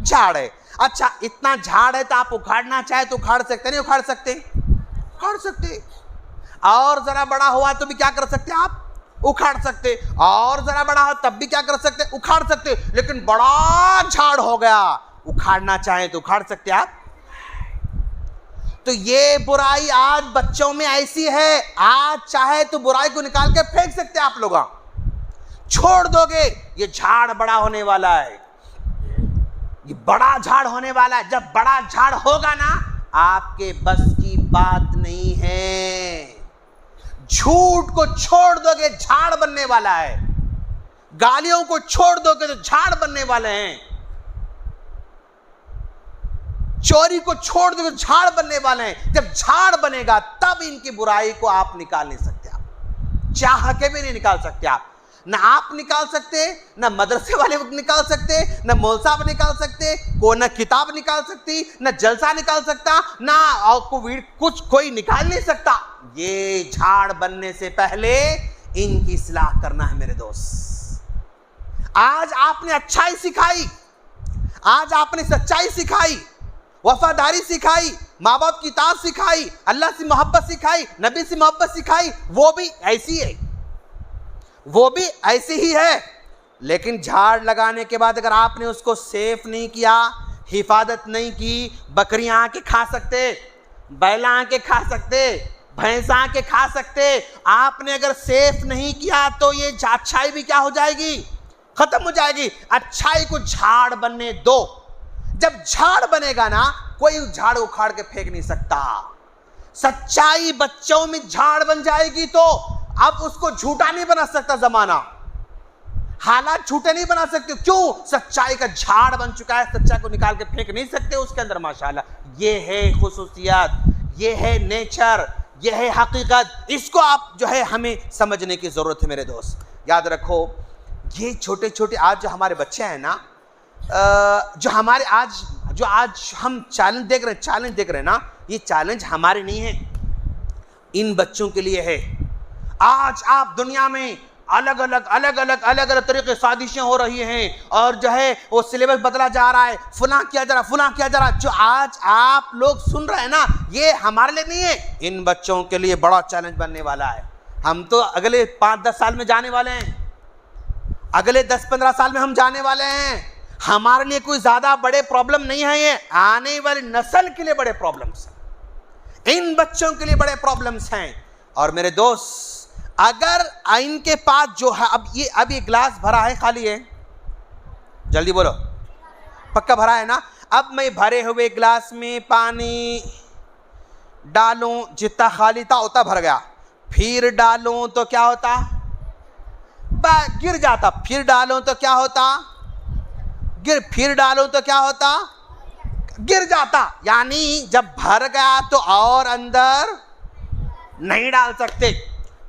झाड़ है। अच्छा, इतना झाड़ है तो आप उखाड़ना चाहे तो उखाड़ सकते, नहीं उखाड़ सकते? उखाड़ सकते। और जरा बड़ा हुआ तो भी क्या कर सकते आप? उखाड़ सकते। और जरा बड़ा हो तब भी क्या कर सकते? उखाड़ सकते। लेकिन बड़ा झाड़ हो गया, उखाड़ना चाहे तो उखाड़ सकते आप? तो ये बुराई आज बच्चों में ऐसी है, आज चाहे तो बुराई को निकाल के फेंक सकते आप लोग, छोड़ दोगे, ये झाड़ बड़ा होने वाला है, ये बड़ा झाड़ होने वाला है। जब बड़ा झाड़ होगा ना, आपके बस की बात नहीं है। झूठ को छोड़ दोगे, झाड़ बनने वाला है। गालियों को छोड़ दोगे तो झाड़ बनने वाले हैं। चोरी को छोड़ दोगे, झाड़ बनने वाले हैं। जब झाड़ बनेगा तब इनकी बुराई को आप निकाल नहीं सकते, आप चाह के भी नहीं निकाल सकते। आप ना आप निकाल सकते, ना मदरसे वाले निकाल सकते, ना मौल साहब निकाल सकते, को ना किताब निकाल सकती, ना जलसा निकाल सकता, ना कुछ कोई निकाल नहीं सकता। ये झाड़ बनने से पहले इनकी इस्लाह करना है मेरे दोस्त। आज आपने अच्छाई सिखाई, आज आपने सच्चाई सिखाई, वफादारी सिखाई, माँ बाप की इताअत सिखाई, अल्लाह से मोहब्बत सिखाई, नबी से मोहब्बत सिखाई, वो भी ऐसी है, वो भी ऐसी ही है। लेकिन झाड़ लगाने के बाद अगर आपने उसको सेफ नहीं किया, हिफाजत नहीं की, बकरियां आके खा सकते, बैला आके खा सकते, भैंसा आके खा सकते, आपने अगर सेफ नहीं किया तो ये अच्छाई भी क्या हो जाएगी? खत्म हो जाएगी। अच्छाई को झाड़ बनने दो। जब झाड़ बनेगा ना, कोई झाड़ उखाड़ के फेंक नहीं सकता। सच्चाई बच्चों में झाड़ बन जाएगी तो अब उसको झूठा नहीं बना सकता जमाना, हालात झूठे नहीं बना सकते। क्यों? सच्चाई का झाड़ बन चुका है, सच्चाई को निकाल के फेंक नहीं सकते उसके अंदर। माशाल्लाह, ये है खुसूसियत, ये है नेचर, ये है हकीकत। इसको आप जो है हमें समझने की जरूरत है मेरे दोस्त। याद रखो, ये छोटे छोटे आज जो हमारे बच्चे हैं ना, जो हमारे आज हम चैलेंज देख रहे हैं ना, ये चैलेंज हमारे नहीं है, इन बच्चों के लिए है। आज आप दुनिया में अलग अलग तरीके साजिशें हो रही हैं, और जो है वो सिलेबस बदला जा रहा है, फुला किया जा रहा। जो आज आप लोग सुन रहे हैं ना, ये हमारे लिए नहीं है, इन बच्चों के लिए बड़ा चैलेंज बनने वाला है। हम तो अगले 5-10 साल में जाने वाले हैं, अगले 10-15 साल में हम जाने वाले हैं। हमारे लिए कोई ज्यादा बड़े प्रॉब्लम नहीं है, ये आने वाली नस्ल के लिए बड़े प्रॉब्लम्स हैं, इन बच्चों के लिए बड़े प्रॉब्लम्स हैं। और मेरे दोस्त, अगर इनके पास जो है, अब ये गिलास भरा है, खाली है? जल्दी बोलो, पक्का भरा है ना? अब मैं भरे हुए गिलास में पानी डालूं, जितना खाली था उतना भर गया, फिर डालूं तो क्या होता? गिर जाता। फिर डालूं तो क्या होता? फिर डालूं तो क्या होता? गिर जाता। यानी जब भर गया तो और अंदर नहीं डाल सकते।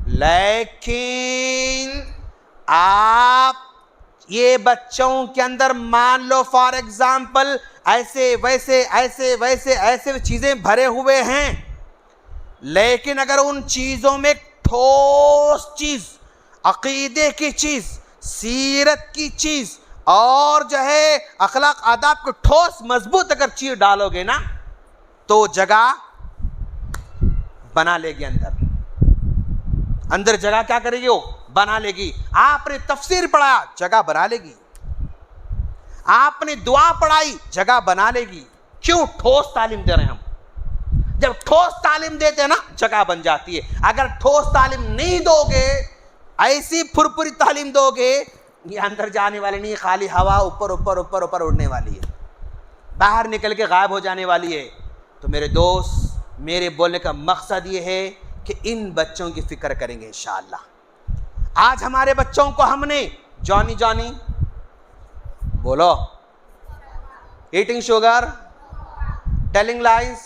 लेकिन आप ये बच्चों के अंदर मान लो फॉर एग्जाम्पल ऐसे चीजें भरे हुए हैं, लेकिन अगर उन चीजों में ठोस चीज, अकीदे की चीज, सीरत की चीज, और जो है अखलाक आदाब को ठोस मजबूत अगर चीज डालोगे ना तो जगह बना लेगी, अंदर जगह क्या करेगी, वो बना लेगी। आपने तफसीर पढ़ाया, जगह बना लेगी। आपने दुआ पढ़ाई, जगह बना लेगी। क्यों? ठोस तालीम दे रहे हैं हम। जब ठोस तालीम देते हैं ना, जगह बन जाती है। अगर ठोस तालीम नहीं दोगे, ऐसी फुरफुरी तालीम दोगे, ये अंदर जाने वाली नहीं, खाली हवा ऊपर ऊपर ऊपर ऊपर उड़ने वाली है, बाहर निकल के गायब हो जाने वाली है। तो मेरे दोस्त, मेरे बोलने का मकसद ये है कि इन बच्चों की फिक्र करेंगे इंशाअल्लाह। आज हमारे बच्चों को हमने जॉनी जॉनी बोलो, eating sugar, telling lies,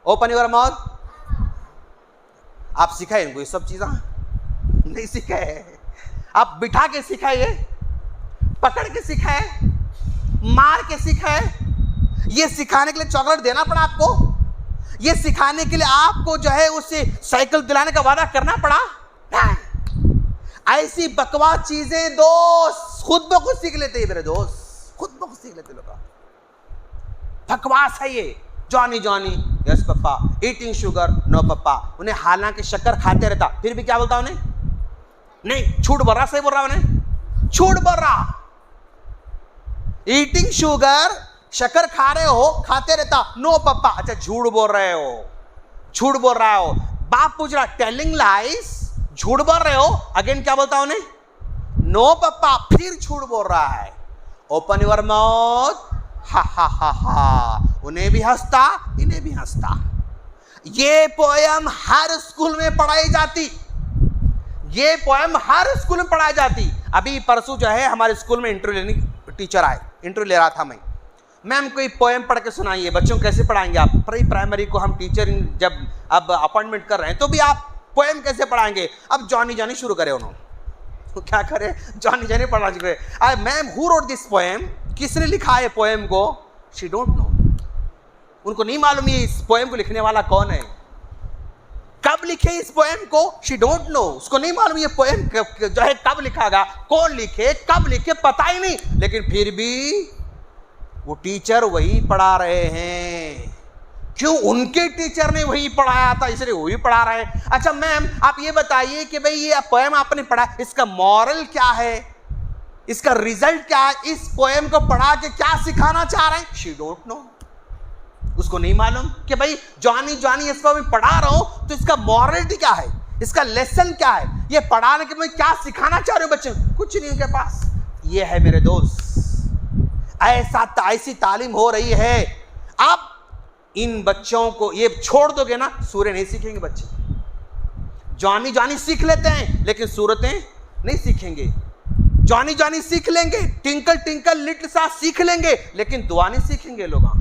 open your mouth, आप सिखाए इनको ये सब चीज़ें? नहीं सिखाए। आप बिठा के सिखाइए, पकड़ के सिखाए, मार के सिखाए। ये सिखाने के लिए चॉकलेट देना पड़ा आपको? ये सिखाने के लिए आपको जो है उससे साइकिल दिलाने का वादा करना पड़ा? ऐसी बकवास चीजें दोस्त खुद ब खुद सीख लेते हैं मेरे दोस्त, खुद ब खुद सीख लेते लोग। बकवास है ये। जॉनी जॉनी, यस पप्पा, ईटिंग शुगर, नो पप्पा। उन्हें हालांकि शक्कर खाते रहता, फिर भी क्या बोलता उन्हें? नहीं, झूठ बोल रहा, सही बोल रहा उन्हें? झूठ बोल रहा। ईटिंग शुगर, शक्कर खा रहे हो, खाते रहता, नो पप्पा। अच्छा, झूठ बोल रहे हो, झूठ बोल रहा हो। बाप पूछ रहा, टेलिंग लाइज, झूठ बोल रहे हो। अगेन क्या बोलता उन्हें? नो पप्पा, फिर झूठ बोल रहा है। ओपन योर माउथ, हा हा हा हा। उन्हें भी हंसता, इन्हें भी हंसता। ये पोयम हर स्कूल में पढ़ाई जाती, ये पोयम हर स्कूल में पढ़ाई जाती। अभी परसों जो है हमारे स्कूल में इंटरव्यू लेने टीचर आए, इंटरव्यू ले रहा था मैं। मैम कोई पोएम पढ़ के सुनाइए, बच्चों कैसे पढ़ाएंगे आप? प्री प्राइमरी को हम टीचर जब अब अपॉइंटमेंट कर रहे हैं तो भी आप पोएम कैसे पढ़ाएंगे? अब जॉनी जॉनी शुरू करे उन्होंने। तो क्या करे, जॉनी जॉनी पढ़ना शुरू करे। Ma'am who wrote this poem, किसने लिखा है पोएम को? She don't know. उनको नहीं मालूम ये इस पोएम को लिखने वाला कौन है, कब लिखे इस पोएम को, शी डोंट नो। उसको नहीं मालूम ये पोएम जो है कब लिखागा, कौन लिखे, कब लिखे, पता ही नहीं। लेकिन फिर भी वो टीचर वही पढ़ा रहे हैं। क्यों? उनके टीचर ने वही पढ़ाया था, इसलिए वही पढ़ा रहे हैं। अच्छा मैम आप ये बताइए कि भाई ये पोएम आपने पढ़ा, इसका मॉरल क्या है, इसका रिजल्ट क्या है, इस पोएम को पढ़ा के क्या सिखाना चाह रहे हैं? She don't know. उसको नहीं मालूम कि भाई जॉनी जॉनी इसको मैं पढ़ा रहा हूं तो इसका मॉरलिटी क्या है, इसका लेसन क्या है, ये पढ़ाने के मैं क्या सिखाना चाह रहे हो बच्चे? कुछ नहीं उनके पास। ये है मेरे दोस्त, ऐसी तालीम हो रही है। अब इन बच्चों को ये छोड़ दोगे ना, सूरत नहीं सीखेंगे बच्चे। जॉनी जॉनी सीख लेते हैं लेकिन सूरतें नहीं सीखेंगे। जॉनी जॉनी सीख लेंगे, टिंकल टिंकल लिटिल स्टार सीख लेंगे, लेकिन दुआ नहीं सीखेंगे लोग।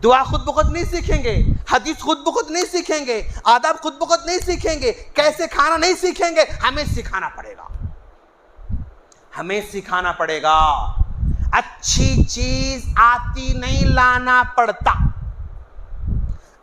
दुआ खुद ब खुद नहीं सीखेंगे, हदीस खुद ब खुद नहीं सीखेंगे, आदाब खुद ब खुद नहीं सीखेंगे, कैसे खाना नहीं सीखेंगे। हमें सिखाना पड़ेगा, हमें सिखाना पड़ेगा। अच्छी चीज आती नहीं लाना पड़ता,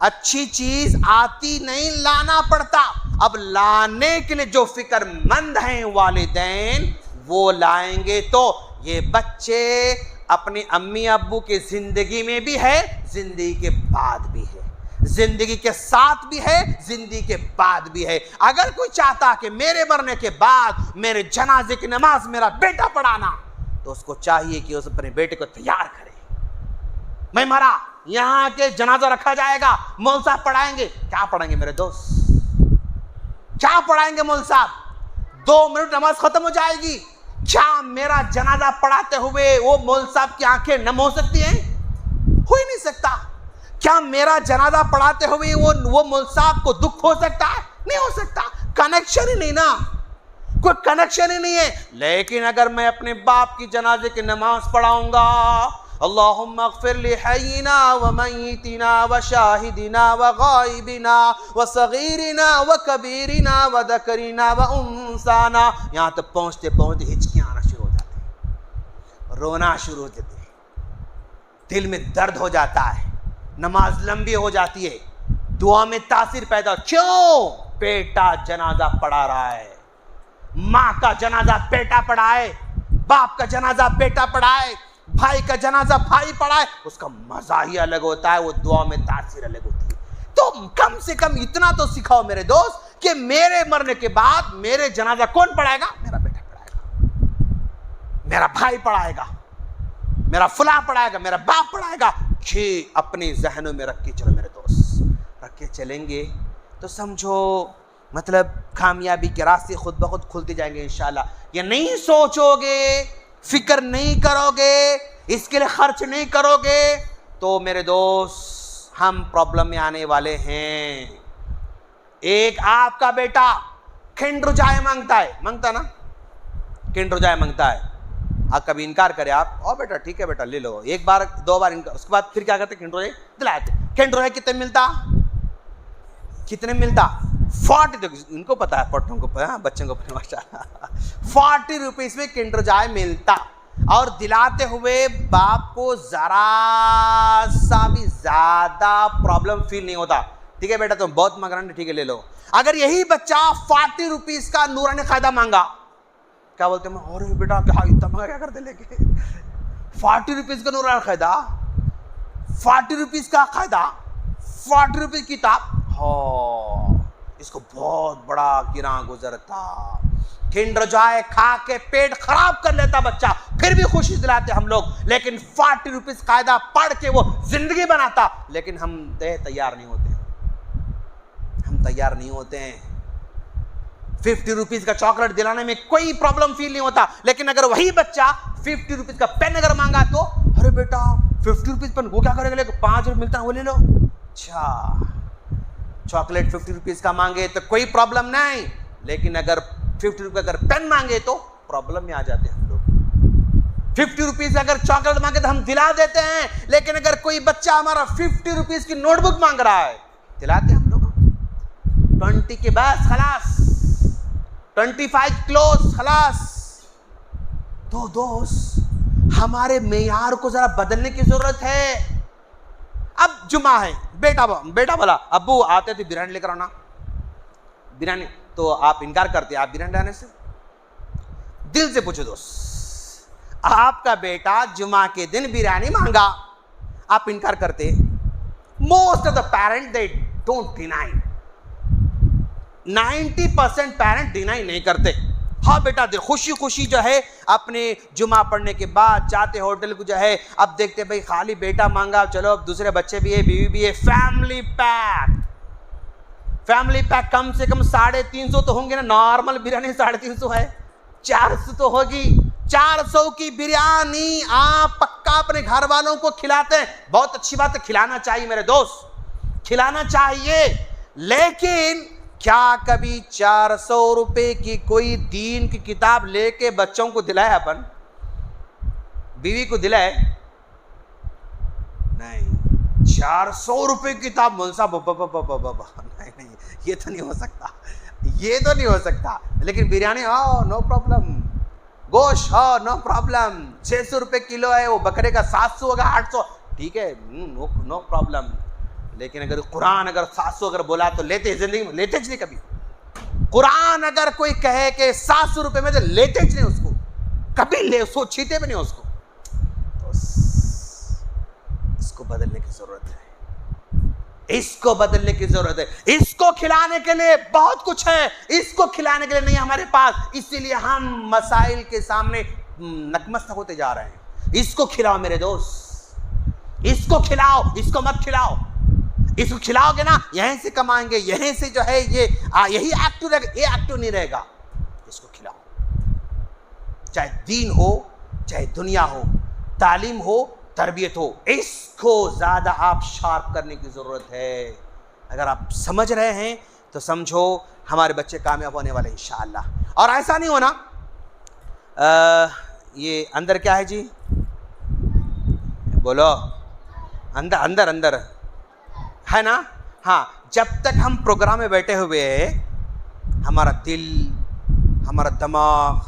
अच्छी चीज आती नहीं लाना पड़ता। अब लाने के लिए जो फिक्रमंद हैं वालिदैन वो लाएंगे तो ये बच्चे अपने अम्मी अब्बू की जिंदगी में भी है, जिंदगी के बाद भी है, जिंदगी के साथ भी है, जिंदगी के बाद भी है। अगर कोई चाहता कि मेरे मरने के बाद मेरे जनाजे की नमाज मेरा बेटा पढ़ाना, तो उसको चाहिए कि उस अपने बेटे को तैयार करे। मैं मरा, यहां के जनाजा रखा जाएगा, मौलवी साहब पढ़ाएंगे। क्या पढ़ाएंगे मेरे दोस्त, क्या पढ़ाएंगे मौलवी साहब? 2 मिनट नमाज खत्म हो जाएगी। क्या मेरा जनाजा पढ़ाते हुए वो मौलवी साहब की आंखें नम हो सकती हैं? हो ही नहीं सकता। क्या मेरा जनाजा पढ़ाते हुए वो मौलवी साहब को दुख हो सकता है? नहीं हो सकता। कनेक्शन ही नहीं ना, कोई कनेक्शन ही नहीं है। लेकिन अगर मैं अपने बाप की जनाजे की नमाज पढ़ाऊंगा, अल्लाहुम्मा अग़फ़िर लि हय्यिना व मय्यितिना व शाहिदिना व गायबिना व सगीरिना व कबीरिना व ज़करिना व उन्साना, यहाँ तक पहुँचते पहुँचते हिचकियाँ आना शुरू हो जाती हैं, रोना शुरू हो जाती है, दिल में दर्द हो जाता है, नमाज लंबी हो जाती है, दुआ में तासीर पैदा। क्यों? बेटा जनाजा पढ़ा रहा है, माँ का जनाजा बेटा पढ़ाए, बाप का जनाजा बेटा पढ़ाए, भाई का जनाजा भाई पढ़ाए, उसका मजा ही अलग होता है, वो दुआ में तासीर अलग होती है। तो कम से कम इतना तो सिखाओ मेरे दोस्त कि मेरे मरने के बाद मेरे जनाजा कौन पढ़ाएगा? मेरा बेटा पढ़ाएगा, मेरा भाई पढ़ाएगा, मेरा फुला पढ़ाएगा, मेरा बाप पढ़ाएगा। ये अपने जहनों में रख के चलो मेरे दोस्त, रख के चलेंगे तो समझो मतलब कामयाबी के रास्ते खुद ब खुद खुलते जाएंगे इंशाल्लाह। ये नहीं सोचोगे, फिक्र नहीं करोगे, इसके लिए खर्च नहीं करोगे तो मेरे दोस्त हम प्रॉब्लम में आने वाले हैं। एक आपका बेटा खिंड-रुजाए मांगता है, मांगता ना, खिंड-रुजाए मांगता है, आप कभी इनकार करें आप, और बेटा ठीक है बेटा ले लो, एक बार दो बार इनकार, उसके बाद फिर क्या करते? खिंड-रुजाए दिलाते। खिंड-रुजाए कितने मिलता? कितने मिलता? 40, इनको पता है, पट्टों को पता है, बच्चों को पता, 40 रुपीज में खिंड-रुजाए मिलता, और दिलाते हुए बाप को जरा सा भी ज्यादा प्रॉब्लम फील नहीं होता। ठीक है बेटा तुम बहुत मांग रहे, ठीक है ले लो। अगर यही बच्चा 40 रुपीज का नूरानी कायदा मांगा, क्या बोलते हैं? अरे बेटा क्या इतना महंगा क्या करते लेके? 40 रुपीज का नूरानी कायदा, 40 रुपीज का कायदा, 40 रुपीज किताब, हाँ इसको बहुत बड़ा गिरा गुजरता। खिंड-रुजाए खा के पेट खराब कर लेता बच्चा, फिर भी खुशी दिलाते हम लोग, लेकिन 40 रुपीज कायदा पढ़ के वो जिंदगी बनाता। लेकिन हम तैयार नहीं होते, हम तैयार नहीं होते हैं। 50 रुपीज का चॉकलेट दिलाने में कोई प्रॉब्लम फील नहीं होता, लेकिन अगर वही बच्चा 50 रुपीज का पेन अगर मांगा तो अरे बेटा 50 रुपीज पेन वो क्या करेगा, लेकिन 5 रुपये मिलता है वो ले लो। अच्छा चॉकलेट 50 रुपीज का मांगे तो कोई प्रॉब्लम नहीं, लेकिन अगर 50 रुपये अगर पेन मांगे तो प्रॉब्लम में आ जाते हैं हम लोग। 50 रुपीज अगर चॉकलेट मांगे तो हम दिला देते हैं, लेकिन अगर कोई बच्चा हमारा 50 रुपीज की नोटबुक मांग रहा है, दिलाते हैं हम लोग। 20 के बस खलास, 25 क्लोज खलास। तो दोस्त हमारे मेयार को जरा बदलने की जरूरत है। अब जुमा है, बेटा बोला अब्बू आते थे बिरयानी लेकर आना, बिरयानी, तो आप इनकार करते, आप बिरयानी लाने से? दिल से पूछो दोस्त, आपका बेटा जुमा के दिन बिरयानी मांगा, आप इनकार करते? Most of the parent they don't deny, 90% parent deny नहीं करते। हाँ बेटा खुशी खुशी जो है अपने जुमा पढ़ने के बाद जाते होटल को जो है, अब देखते भाई खाली बेटा मांगा, चलो अब दूसरे बच्चे भी है, बीवी भी है, फैमिली पैक, फैमिली पैक कम से कम 350 तो होंगे ना, नॉर्मल बिरयानी 350 है, 400 तो होगी। 400 की बिरयानी आप पक्का अपने घर वालों को खिलाते हैं, बहुत अच्छी बात है, खिलाना चाहिए मेरे दोस्त, खिलाना चाहिए। लेकिन क्या कभी 400 रुपए की कोई दीन की किताब लेके बच्चों को दिलाए, अपन बीवी को दिलाए? नहीं। 400 रुपए की किताब मुंसा नहीं, ये तो नहीं हो सकता, ये तो नहीं हो सकता। लेकिन बिरयानी हाँ नो प्रॉब्लम, गोश्त हाँ नो प्रॉब्लम, 600 रुपए किलो है, वो बकरे का 700 होगा 800, ठीक है नो प्रॉब्लम। लेकिन अगर कुरान अगर 700 अगर बोला तो लेते, जिंदगी में लेते नहीं कभी। कुरान अगर कोई कहे कि 700 रुपए में, तो लेते नहीं उसको कभी, ले सोचते भी नहीं उसको। तो इसको बदलने की जरूरत है, इसको बदलने की जरूरत है। इसको खिलाने के लिए बहुत कुछ है, इसको खिलाने के लिए नहीं हमारे पास, इसीलिए हम मसाइल के सामने नतमस्तक होते जा रहे हैं। इसको खिलाओ मेरे दोस्त, इसको खिलाओ, इसको मत खिलाओ। इसको खिलाओगे ना, यहीं से कमाएंगे, यहीं से जो है ये यही एक्टिव रहेगा, ये एक्टिव नहीं रहेगा। इसको खिलाओ, चाहे दीन हो चाहे दुनिया हो, तालीम हो तरबियत हो, इसको ज्यादा आप शार्प करने की जरूरत है। अगर आप समझ रहे हैं तो समझो हमारे बच्चे कामयाब होने वाले इंशाअल्लाह। और ऐसा नहीं होना, ये अंदर क्या है जी, बोलो, अंदर अंदर अंदर है ना? हाँ, जब तक हम प्रोग्राम में बैठे हुए हैं, हमारा दिल, हमारा दिमाग,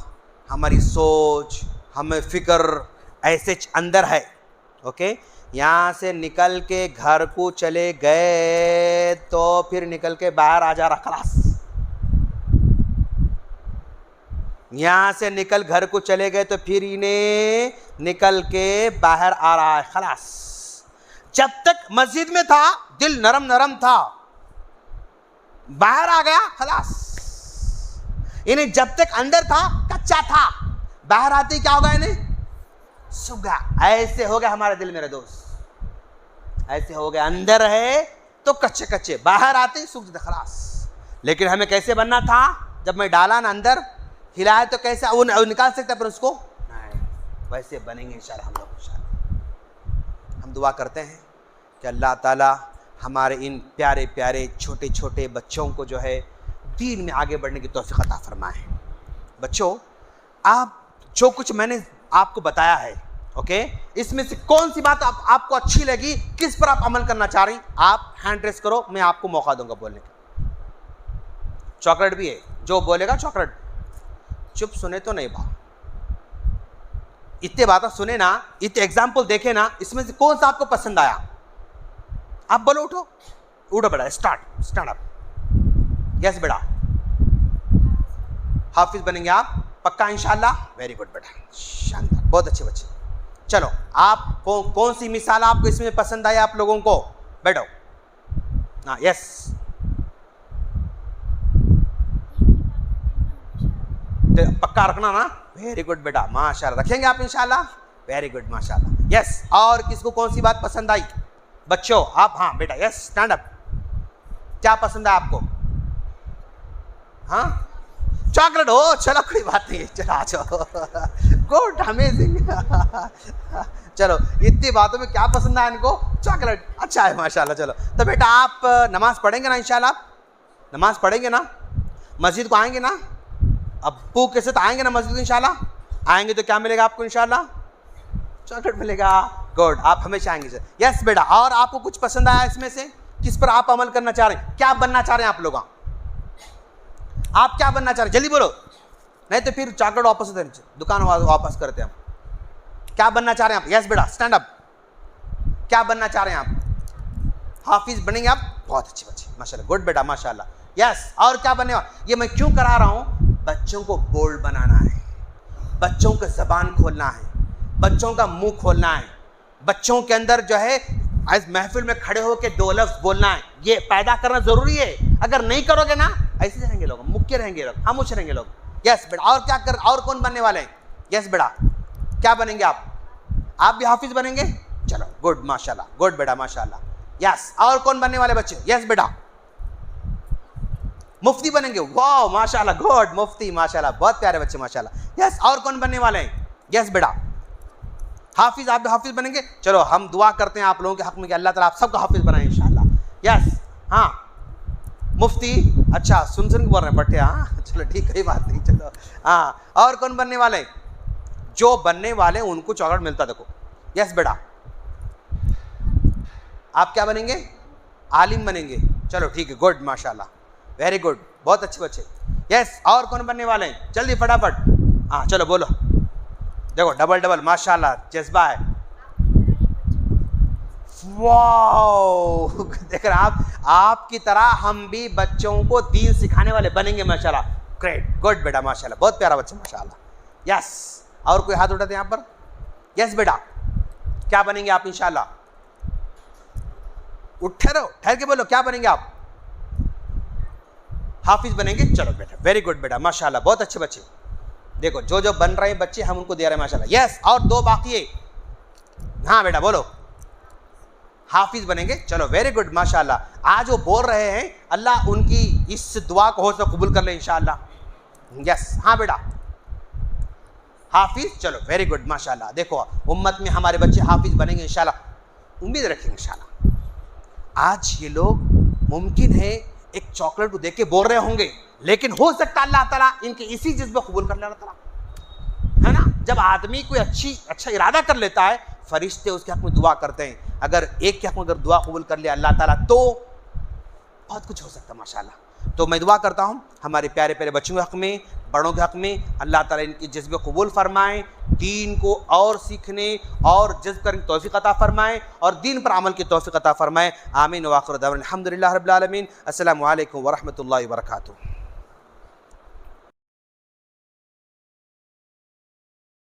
हमारी सोच, हमें फिक्र ऐसे अंदर है। ओके, यहाँ से निकल के घर को चले गए तो फिर निकल के बाहर आ जा रहा, खलास। यहां से निकल घर को चले गए तो फिर इन्हें निकल के बाहर आ रहा है, खलास। जब तक मस्जिद में था दिल नरम नरम था, बाहर आ गया खलास। इन्हें जब तक अंदर था कच्चा था, बाहर आते ही क्या होगा, इन्हें सूख गया। ऐसे हो गया हमारे दिल मेरे दोस्त, ऐसे हो गया। अंदर है तो कच्चे कच्चे, बाहर आते ही सूख जाते खलास। लेकिन हमें कैसे बनना था, जब मैं डाला ना अंदर, हिलाया तो कैसे वो निकाल सकता है, पर उसको नहीं, वैसे बनेंगे इंशाल्लाह हम लोग। इंशाल्लाह हम दुआ करते हैं कि अल्लाह ताला हमारे इन प्यारे प्यारे छोटे छोटे बच्चों को जो है दीन में आगे बढ़ने की तौफीक अता फरमाए। बच्चों, आप जो कुछ मैंने आपको बताया है, ओके, इसमें से कौन सी बात आपको अच्छी लगी, किस पर आप अमल करना चाह रही, आप हैंड रेस करो, मैं आपको मौका दूंगा बोलने का। चॉकलेट भी है, जो बोलेगा चॉकलेट। चुप सुने तो नहीं भाव, इतने बातें सुने ना, इतने एग्जाम्पल देखे ना, इसमें से कौन सा आपको पसंद आया, आप बोलो। उठो उठो बेटा, स्टार्ट अप। यस बेटा, हाफिज बनेंगे आप पक्का इंशाल्लाह। वेरी गुड बेटा, शानदार, बहुत अच्छे बच्चे। चलो, आप कौन सी मिसाल आपको इसमें पसंद आई आप लोगों को, बैठो। हाँ, यस, पक्का रखना ना। वेरी गुड बेटा, माशाल्लाह, रखेंगे आप इंशाल्लाह। वेरी गुड, माशाल्लाह। यस, और किसको कौन सी बात पसंद आई बच्चों, आप। हाँ बेटा, यस, स्टैंड अप। क्या पसंद है आपको? हाँ, चॉकलेट हो, चलो कोई बात नहीं, चलो आ जाओ। Good, amazing. चलो, इतनी बातों में क्या पसंद है इनको, चॉकलेट, अच्छा है माशाल्लाह। चलो, तो बेटा आप नमाज पढ़ेंगे ना इंशाल्लाह, नमाज पढ़ेंगे ना, मस्जिद को आएंगे ना, अब्बू के साथ आएंगे ना मस्जिद इंशाल्लाह। आएंगे तो क्या मिलेगा आपको इंशाल्लाह, चॉकलेट मिलेगा। गुड, आप हमेशा आएंगे सर। यस बेटा, और आपको कुछ पसंद आया इसमें से, किस पर आप अमल करना चाह रहे हैं, क्या बनना चाह रहे हैं आप लोग, आप क्या बनना चाह रहे हैं, जल्दी बोलो, नहीं तो फिर चॉकलेट वापस देने, दुकान वापस करते हैं हम। क्या बनना चाह रहे हैं आप? यस बेटा, स्टैंड अप। क्या बनना चाह रहे हैं आप? हाफिज बनेंगे आप, बहुत अच्छे बच्चे, माशाल्लाह। गुड बेटा, माशाल्लाह। यस, और क्या बनने वाला, ये मैं क्यों करा रहा हूं, बच्चों को बोल्ड बनाना है, बच्चों का जबान खोलना है, बच्चों का मुंह खोलना है, बच्चों के अंदर जो है आज महफिल में खड़े होकर दो लफ्ज बोलना है, ये पैदा करना जरूरी है। अगर नहीं करोगे ना, ऐसे रहेंगे लोग, मुक्के रहेंगे लोग, खामोश रहेंगे लोग। यस बेटा, और क्या कर, और कौन बनने वाले हैं? यस बेटा, क्या बनेंगे आप भी हाफिज बनेंगे, चलो गुड, माशाल्लाह, गुड बेटा, माशाल्लाह। यस, और कौन बनने वाले बच्चे? यस बेटा, मुफ्ती बनेंगे, वाह माशाल्लाह, गुड, मुफ्ती, माशाल्लाह, बहुत प्यारे बच्चे, माशाल्लाह। यस, और कौन बनने वाले हैं? यस बेटा, हाफिज, आप भी हाफिज बनेंगे। चलो, हम दुआ करते हैं आप लोगों के हक में कि अल्लाह ताला आप सबको हाफिज बनाए इंशाल्लाह। यस, हाँ, मुफ्ती, अच्छा, सुन बोल रहे हैं बट्टे, हाँ, चलो ठीक, कोई बात नहीं, चलो। हाँ, और कौन बनने वाले? जो बनने वाले उनको चॉकलेट मिलता, देखो। यस बेटा, आप क्या बनेंगे? आलिम बनेंगे, चलो ठीक है, गुड, माशाल्लाह, वेरी गुड, बहुत अच्छे बच्चे। यस, और कौन बनने वाले हैं, जल्दी फटाफट, हाँ चलो बोलो, देखो डबल माशाल्लाह, जज्बा है, वाओ। देख रहे आप, आपकी तरह हम भी बच्चों को दीन सिखाने वाले बनेंगे माशाल्लाह। ग्रेट, गुड बेटा, माशाल्लाह, बहुत प्यारा बच्चा, माशाल्लाह। यस, और कोई हाथ उठाते हैं यहाँ पर? यस बेटा, क्या बनेंगे आप इंशाल्लाह? उठे रहो, ठहर के बोलो, क्या बनेंगे आप? हाफिज बनेंगे, चलो बेटा, वेरी गुड बेटा, माशाल्लाह, बहुत अच्छे बच्चे। देखो, जो जो बन रहे हैं बच्चे, हम उनको दे रहे हैं माशाल्लाह। यस, और दो बाकी है, हाँ बेटा बोलो, हाफिज बनेंगे, चलो वेरी गुड, माशाल्लाह। आज वो बोल रहे हैं, अल्लाह उनकी इस दुआ को हो सके कबूल कर ले इंशाल्लाह। यस, हाँ बेटा, हाफिज, चलो वेरी गुड, माशाल्लाह। देखो, उम्मत में हमारे बच्चे हाफिज बनेंगे इंशाल्लाह, उम्मीद रखेंगे इंशाल्लाह। आज ये लोग मुमकिन है एक चॉकलेट को देख के बोल रहे होंगे, लेकिन हो सकता है अल्लाह ताला इनके इसी जज्बे कबूल कर ले, अल्लाह ताला, है ना। जब आदमी कोई अच्छा इरादा कर लेता है, फरिश्ते उसके हक में दुआ करते हैं। अगर एक के हक में अगर दुआ कबूल कर लिया अल्लाह ताला, तो बहुत कुछ हो सकता है माशाल्लाह। तो मैं दुआ करता हूँ हमारे प्यारे प्यारे बच्चों के हक में, बड़ों के हक में, अल्लाह ताला इनके जज्बे कबूल फरमाएँ, दीन को और सीखने और जज्ब करने की तौफीक अता फरमाएँ, और दीन पर अमल की तौफीक अता फरमाएँ। आमीन व आखिर दावाना अल्हम्दुलिल्लाह रब्बिल आलमीन। अस्सलामु अलैकुम व रहमतुल्लाहि व बरकातुहू।